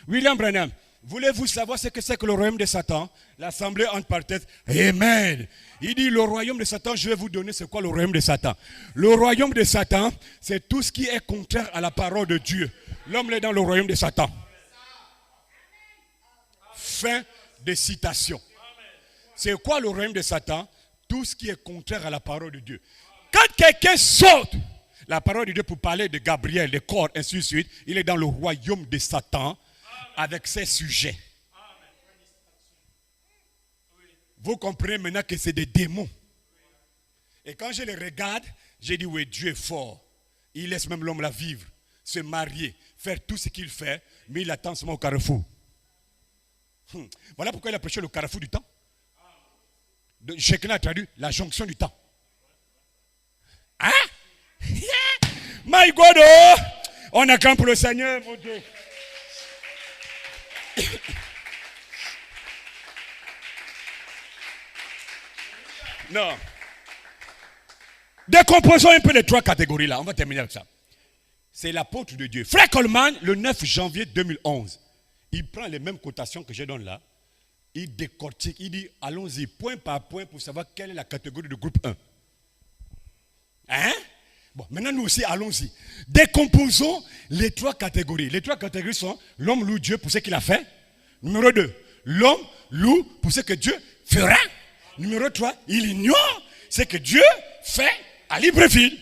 William Branham, voulez-vous savoir ce que c'est que le royaume de Satan? L'assemblée entre parenthèses. Amen. Il dit le royaume de Satan, je vais vous donner c'est quoi le royaume de Satan. Le royaume de Satan, c'est tout ce qui est contraire à la parole de Dieu. L'homme est dans le royaume de Satan. Fin de citation. C'est quoi le royaume de Satan? Tout ce qui est contraire à la parole de Dieu. Quand quelqu'un saute la parole de Dieu pour parler de Gabriel, de corps, ainsi de suite, il est dans le royaume de Satan avec ses sujets. Vous comprenez maintenant que c'est des démons. Et quand je les regarde, j'ai dit oui, Dieu est fort. Il laisse même l'homme la vivre, se marier, faire tout ce qu'il fait, mais il attend seulement au carrefour. Voilà pourquoi il a prêché le carrefour du temps. Chacun a traduit la jonction du temps. Hein? My God, oh! On acclame pour le Seigneur, mon Dieu. Non. Décomposons un peu les trois catégories là. On va terminer avec ça. C'est l'apôtre de Dieu. Frère Coleman, le 9 janvier 2011, il prend les mêmes cotations que je donne là. Il décortique, il dit allons-y point par point pour savoir quelle est la catégorie de groupe 1. Hein? Bon, maintenant nous aussi allons-y. Décomposons les trois catégories. Les trois catégories sont l'homme loue Dieu pour ce qu'il a fait. Numéro 2, l'homme loue pour ce que Dieu fera. Numéro 3, il ignore ce que Dieu fait à Libreville.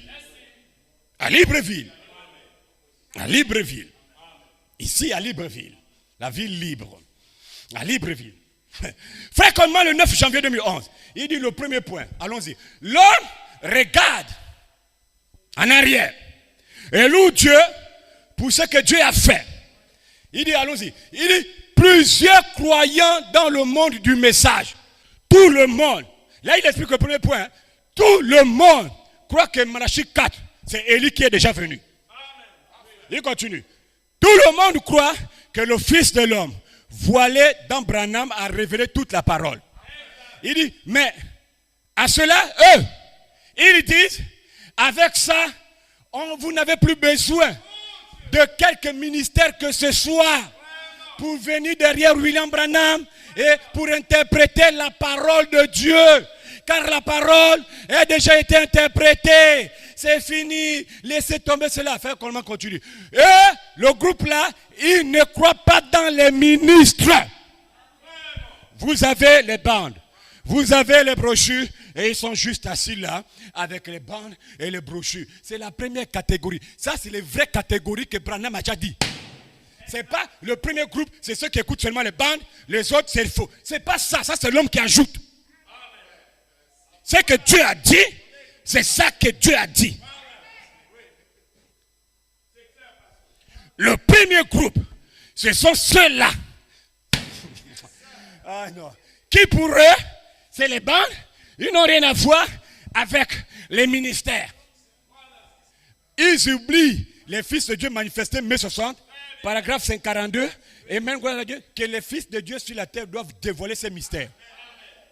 À Libreville. À Libreville. Ici à Libreville. La ville libre. À Libreville. Frère Coleman, le 9 janvier 2011, il dit le premier point. Allons-y. L'homme regarde en arrière et loue Dieu pour ce que Dieu a fait. Il dit, allons-y. Il dit, plusieurs croyants dans le monde du message. Tout le monde. Là, il explique le premier point. Hein. Tout le monde croit que Malachie 4, c'est Élie qui est déjà venu. Il continue. Tout le monde croit que le Fils de l'homme, voilé dans Branham, a révélé toute la parole. Il dit, mais à cela, eux, ils disent, avec ça, vous n'avez plus besoin de quelque ministère que ce soit pour venir derrière William Branham et pour interpréter la parole de Dieu. Car la parole a déjà été interprétée. C'est fini. Laissez tomber cela. Frère Coleman continue. Et le groupe là, il ne croit pas dans les ministres. Vous avez les bandes. Vous avez les brochures. Et ils sont juste assis là avec les bandes et les brochures. C'est la première catégorie. Ça, c'est les vraies catégories que Branham a déjà dit. C'est pas le premier groupe, c'est ceux qui écoutent seulement les bandes. Les autres, c'est le faux. C'est pas ça. Ça, c'est l'homme qui ajoute. Ce que Dieu a dit, c'est ça que Dieu a dit. Le premier groupe, ce sont ceux-là. Ah non. Qui pour eux, c'est les bandes. Ils n'ont rien à voir avec les ministères. Ils oublient les fils de Dieu manifestés mai 60, paragraphe 542, et même que les fils de Dieu sur la terre doivent dévoiler ces mystères.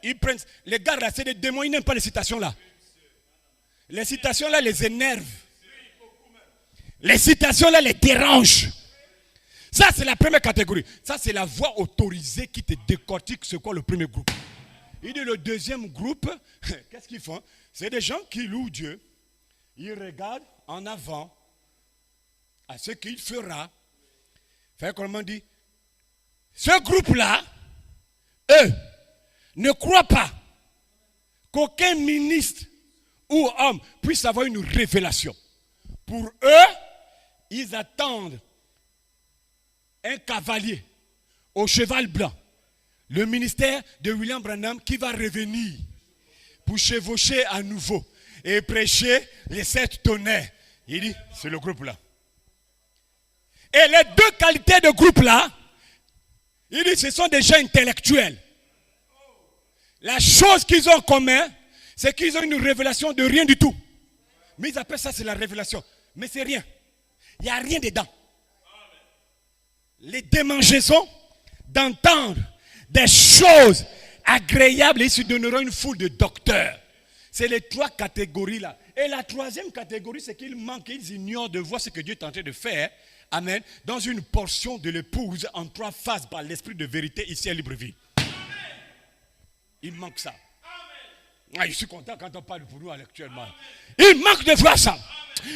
Ils prennent, les gars là, c'est des démons, ils n'aiment pas les citations là. Les citations là les énervent. Les citations là les dérangent. Ça c'est la première catégorie. Ça c'est la voix autorisée qui te décortique c'est quoi le premier groupe. Il dit le deuxième groupe, qu'est-ce qu'ils font? C'est des gens qui louent Dieu. Ils regardent en avant à ce qu'il fera. Fait comment dit? Ce groupe-là, eux, ne croient pas qu'aucun ministre ou homme puisse avoir une révélation. Pour eux, ils attendent un cavalier au cheval blanc, le ministère de William Branham qui va revenir pour chevaucher à nouveau et prêcher les 7 tonnerres. Il dit, c'est le groupe-là. Et les deux qualités de groupe-là, il dit, ce sont des gens intellectuels. La chose qu'ils ont en commun, c'est qu'ils ont une révélation de rien du tout. Mais ils appellent ça, c'est la révélation. Mais c'est rien. Il n'y a rien dedans. Les démangeaisons d'entendre des choses agréables et ils se donneront une foule de docteurs. C'est les 3 catégories-là. Et la troisième catégorie, c'est qu'ils manquent, ils ignorent de voir ce que Dieu est en train de faire. Amen. Dans une portion de l'épouse en 3 phases par l'esprit de vérité ici à Libreville. Il manque ça. Ah, je suis content quand on parle pour nous actuellement. Il manque de voir ça.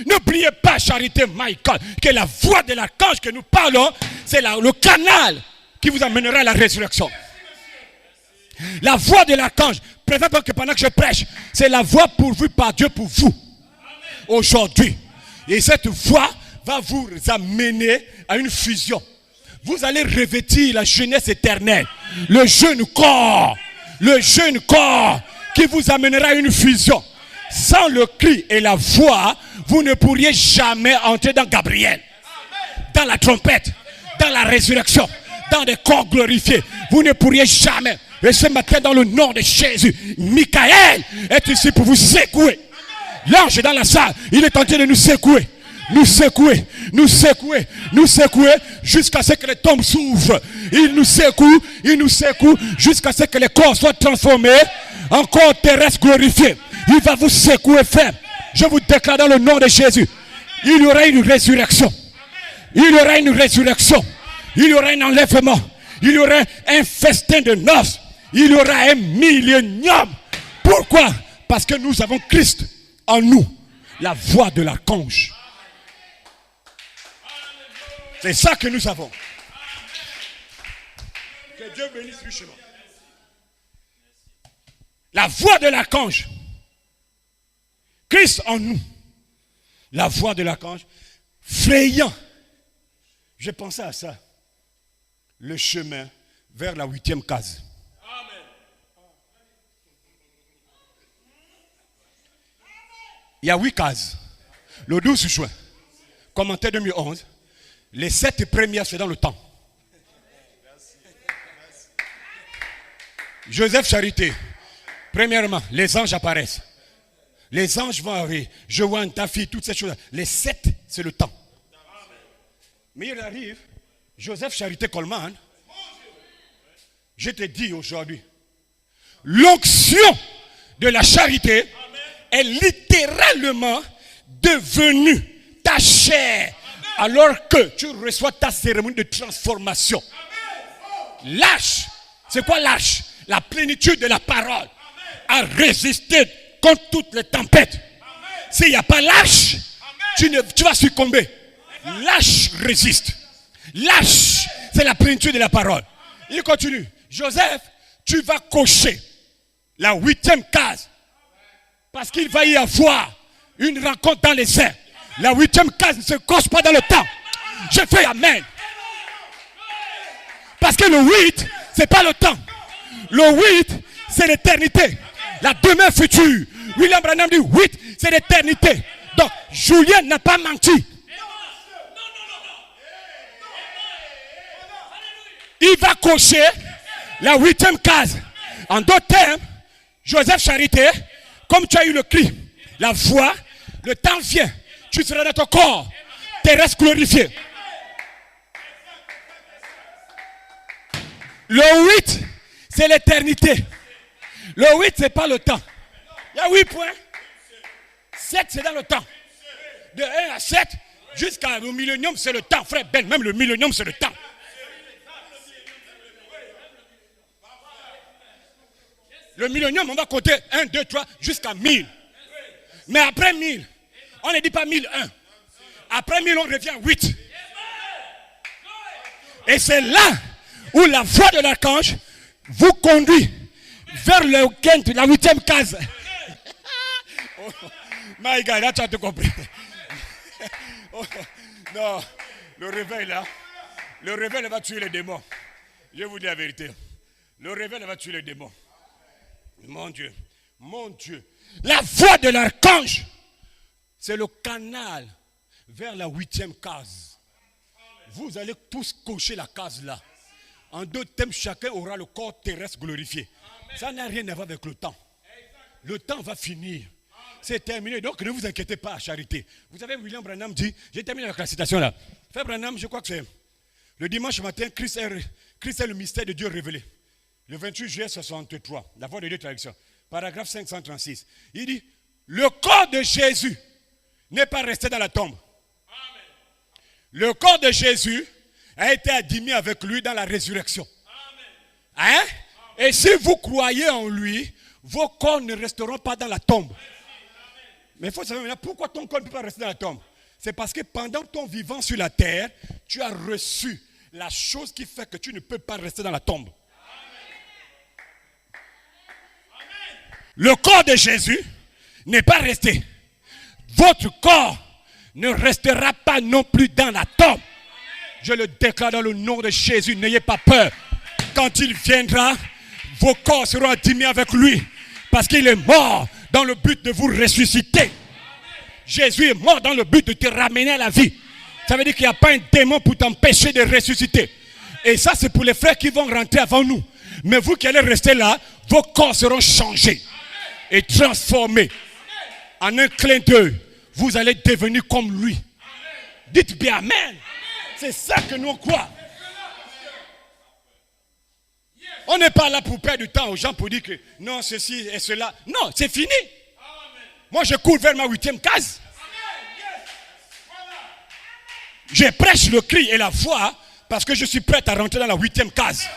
N'oubliez pas, Charité Michael, que la voix de l'archange que nous parlons, c'est le canal qui vous amènera à la résurrection. La voix de l'archange, présentement que pendant que je prêche, c'est la voix pourvue par Dieu pour vous. Aujourd'hui. Et cette voix va vous amener à une fusion. Vous allez revêtir la jeunesse éternelle. Le jeune corps qui vous amènera à une fusion. Sans le cri et la voix, vous ne pourriez jamais entrer dans Gabriel, dans la trompette, dans la résurrection, dans des corps glorifiés. Vous ne pourriez jamais. Et ce matin, dans le nom de Jésus, Michael est ici pour vous secouer. L'ange est dans la salle, il est en train de nous secouer. Nous secouer, nous secouer, nous secouer jusqu'à ce que les tombes s'ouvrent. Il nous secoue jusqu'à ce que les corps soient transformés en corps terrestres glorifiés. Il va vous secouer ferme. Je vous déclare dans le nom de Jésus. Il y aura une résurrection. Il y aura une résurrection. Il y aura un enlèvement. Il y aura un festin de noces. Il y aura un millénium. Pourquoi? Parce que nous avons Christ en nous. La voix de l'archange. C'est ça que nous avons. Que Dieu bénisse richement. La voix de l'archange. Christ en nous. La voix de l'archange. Frayant. J'ai pensé à ça. Le chemin vers la 8e case. Il y a 8 cases. Le 12 juin, commentaire 2011, les 7 premières, c'est dans le temps. Joseph Charité, premièrement, les anges apparaissent. Les anges vont arriver. Joanne, ta fille, toutes ces choses. Les 7, c'est le temps. Mais il arrive, Joseph Charité Coleman, je te dis aujourd'hui, l'onction de la charité est littéralement devenue ta chair alors que tu reçois ta cérémonie de transformation. L'arche, c'est quoi l'arche? La plénitude de la parole a résisté contre toutes les tempêtes. S'il n'y a pas l'arche, tu vas succomber. L'arche résiste. L'arche, c'est la plénitude de la parole. Il continue. Joseph, tu vas cocher la 8e case. Parce qu'il va y avoir une rencontre dans les airs. La 8e case ne se coche pas dans le temps. Je fais amen. Parce que le 8, c'est pas le temps. Le 8, c'est l'éternité. La demeure future. William Branham dit 8, c'est l'éternité. Donc, Julien n'a pas menti. Il va cocher la 8e case. En d'autres termes, Joseph Charité, comme tu as eu le cri, la voix, le temps vient. Tu seras dans ton corps terrestre glorifié. Le 8, c'est l'éternité. Le 8, ce n'est pas le temps. Il y a 8 points. 7, c'est dans le temps. De 1 à 7, jusqu'au millénium, c'est le temps. Frère Ben, même le millénium, c'est le temps. Le millénium, on va compter 1, 2, 3, jusqu'à 1000. Mais après 1000, on ne dit pas 1001. Après 1000, on revient à 8. Et c'est là où la voix de l'archange vous conduit vers la 8e case. Oh, my God, là tu as tout compris. Oh, non, le réveil là va tuer les démons. Je vous dis la vérité. Le réveil va tuer les démons. Mon Dieu, mon Dieu. La voix de l'archange, c'est le canal vers la 8e case. Vous allez tous cocher la case là. En 2 thèmes, chacun aura le corps terrestre glorifié. Ça n'a rien à voir avec le temps. Le temps va finir. C'est terminé. Donc ne vous inquiétez pas à charité. Vous savez, William Branham dit, j'ai terminé avec la citation là. Frère Branham, je crois que c'est le dimanche matin, Christ est le mystère de Dieu révélé. Le 28 juillet 63, la voix de Dieu traduction, paragraphe 536. Il dit, le corps de Jésus n'est pas resté dans la tombe. Amen. Le corps de Jésus a été admis avec lui dans la résurrection. Amen. Hein? Et si vous croyez en lui, vos corps ne resteront pas dans la tombe. Mais il faut savoir maintenant pourquoi ton corps ne peut pas rester dans la tombe. C'est parce que pendant ton vivant sur la terre, tu as reçu la chose qui fait que tu ne peux pas rester dans la tombe. Le corps de Jésus n'est pas resté. Votre corps ne restera pas non plus dans la tombe. Je le déclare dans le nom de Jésus. N'ayez pas peur. Quand il viendra, vos corps seront admis avec lui. Parce qu'il est mort dans le but de vous ressusciter. Jésus est mort dans le but de te ramener à la vie. Ça veut dire qu'il n'y a pas un démon pour t'empêcher de ressusciter. Et ça, c'est pour les frères qui vont rentrer avant nous. Mais vous qui allez rester là, vos corps seront changés et transformés. En un clin d'œil, vous allez devenir comme lui. Dites bien Amen. C'est ça que nous on croit. On n'est pas là pour perdre du temps aux gens pour dire que non, ceci et cela. Non, c'est fini. Moi, je cours vers ma 8e case. Je prêche le cri et la voix parce que je suis prêt à rentrer dans la 8e case.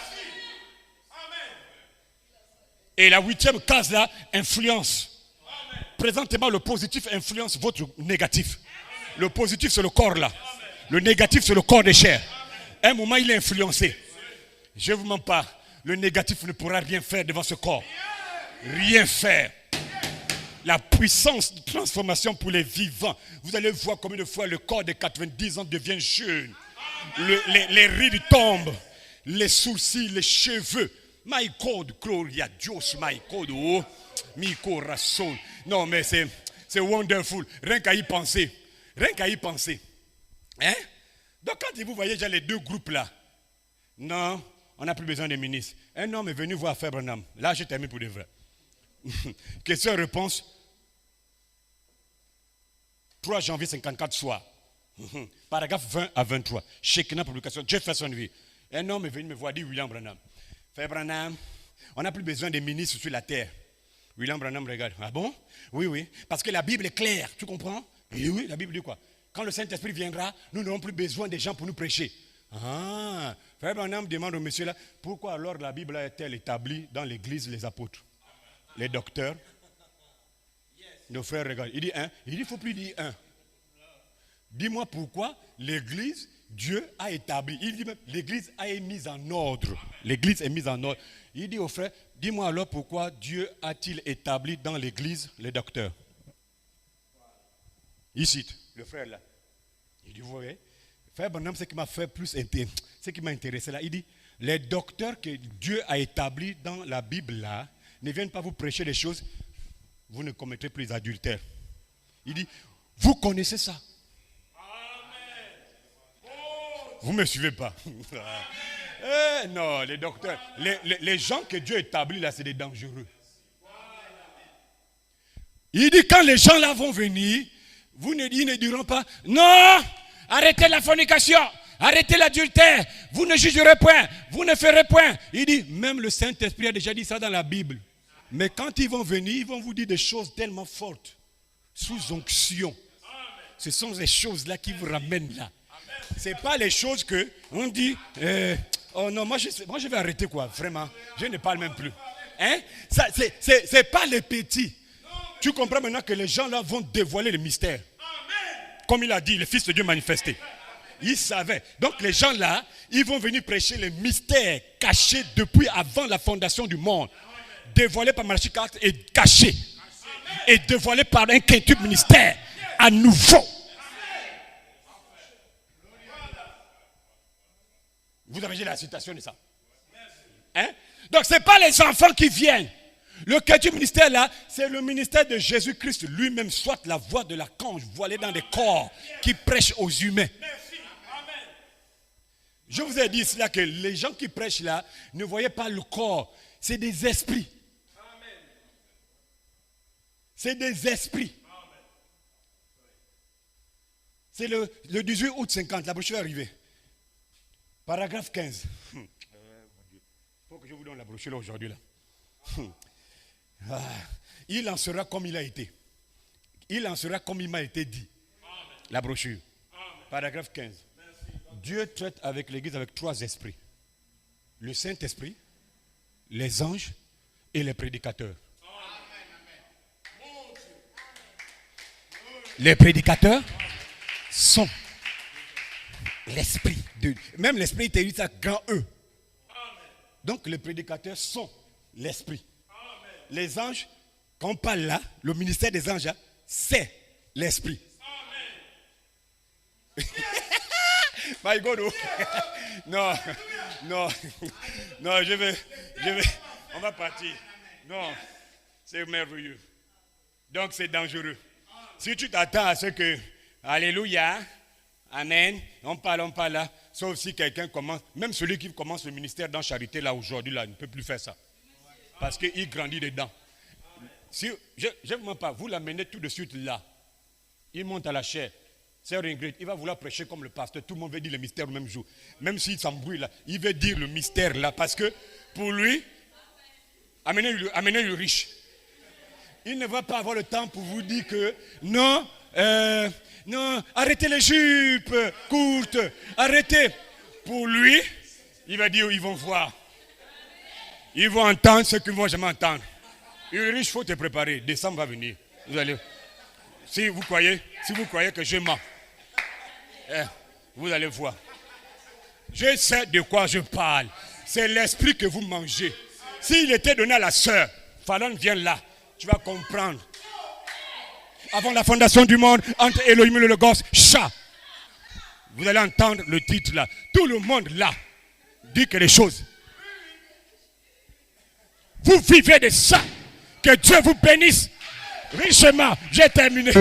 Et la 8e case là influence. Présentement, le positif influence votre négatif. Le positif, c'est le corps là. Le négatif, c'est le corps des chairs. À un moment, il est influencé. Je ne vous mens pas. Le négatif ne pourra rien faire devant ce corps. Rien faire. La puissance de transformation pour les vivants. Vous allez voir combien de fois le corps de 90 ans devient jeune. Les rides tombent. Les sourcils, les cheveux. My God, gloria Dios, my God, oh, mi corazón. Non, mais c'est wonderful. Rien qu'à y penser. Rien qu'à y penser. Hein? Donc quand vous voyez déjà les 2 groupes là, non, on n'a plus besoin des ministres. Un homme est venu voir Frère Branham. Là, je termine pour de vrai. Question-réponse. 3 janvier 54 soir. Paragraphe 20 à 23. Shekinah publication. Jefferson vie. Un homme est venu me voir, dit William Branham. Frère Branham, on n'a plus besoin des ministres sur la terre. William Branham regarde. Ah bon? Oui, oui. Parce que la Bible est claire. Tu comprends? Et oui, la Bible dit quoi? Quand le Saint-Esprit viendra, nous n'aurons plus besoin des gens pour nous prêcher. Ah, Frère Branham demande au monsieur là, pourquoi alors la Bible est-elle établie dans l'église, les apôtres, les docteurs? Nos frères regardent. Il dit un. Il dit, il ne faut plus dire un. Dis-moi pourquoi l'église, Dieu a établi. Il dit même, l'église a été mise en ordre. L'église est mise en ordre. Il dit aux frères, dis-moi alors pourquoi Dieu a-t-il établi dans l'église les docteurs? Il cite le frère là. Il dit, vous voyez, Frère Branham, ce qui m'a fait plus ce qui m'a intéressé là, il dit, les docteurs que Dieu a établis dans la Bible là, ne viennent pas vous prêcher des choses, vous ne commettrez plus les adultères. Il dit, vous connaissez ça. Vous ne me suivez pas. Non, les docteurs, les gens que Dieu établit là, c'est des dangereux. Il dit, quand les gens là vont venir, ils ne diront pas, non, arrêtez la fornication, arrêtez l'adultère, vous ne jugerez point, vous ne ferez point. Il dit, même le Saint-Esprit a déjà dit ça dans la Bible. Mais quand ils vont venir, ils vont vous dire des choses tellement fortes. sous onction. Ce sont ces choses-là qui vous ramènent là. Ce n'est pas les choses que on dit, oh non, moi je vais arrêter quoi, vraiment. Je ne parle même plus. Hein? Ce n'est pas les petits. Tu comprends maintenant que les gens là vont dévoiler le mystère. Comme il a dit, le Fils de Dieu manifesté. Ils savaient. Donc les gens là, ils vont venir prêcher les mystères cachés depuis avant la fondation du monde. Dévoilés par Malachie 4 et cachés. Et dévoilés par un quintuple ministère à nouveau. Vous avez vu la citation de ça? Hein? Donc ce n'est pas les enfants qui viennent. Le quintuple ministère là, c'est le ministère de Jésus-Christ lui-même, soit la voix de l'archange voilée dans des corps qui prêchent aux humains. Je vous ai dit cela que les gens qui prêchent là ne voyaient pas le corps, c'est des esprits. C'est des esprits. C'est le 18 août 50, la brochure est arrivée. Paragraphe 15. Il faut que je vous donne la brochure aujourd'hui là. Il en sera comme il a été. Il en sera comme il m'a été dit. La brochure. Paragraphe 15. Dieu traite avec l'Église avec 3 esprits. Le Saint-Esprit, les anges et les prédicateurs. Les prédicateurs sont l'esprit de... Même l'esprit était dit ça grand E. Donc les prédicateurs sont l'esprit. Les anges, quand on parle là, le ministère des anges, c'est l'esprit. My God, oh. Non, je vais, on va partir. Non, c'est merveilleux. Donc c'est dangereux. Si tu t'attends à ce que, alléluia, amen, on parle là, sauf si quelqu'un commence, même celui qui commence le ministère dans charité là aujourd'hui là, ne peut plus faire ça. Parce qu'il grandit dedans. Si, je ne vous mens pas, vous l'amenez tout de suite là. Il monte à la chair. Sœur Ingrid, il va vouloir prêcher comme le pasteur. Tout le monde veut dire le mystère au même jour. Même s'il s'embrouille là, il veut dire le mystère là. Parce que pour lui, amenez le riche. Il ne va pas avoir le temps pour vous dire que non, arrêtez les jupes courtes, arrêtez. Pour lui, il va dire, ils vont voir. Ils vont entendre ce qu'ils ne vont jamais entendre. Et le riche, il faut te préparer. Décembre va venir. Vous allez. Si vous croyez que je mens, vous allez voir. Je sais de quoi je parle. C'est l'esprit que vous mangez. S'il était donné à la sœur, Fallon vient là, tu vas comprendre. Avant la fondation du monde, entre Elohim et le Logos, chat. Vous allez entendre le titre là. Tout le monde là dit que les choses. Vous vivez de ça. Que Dieu vous bénisse richement. J'ai terminé.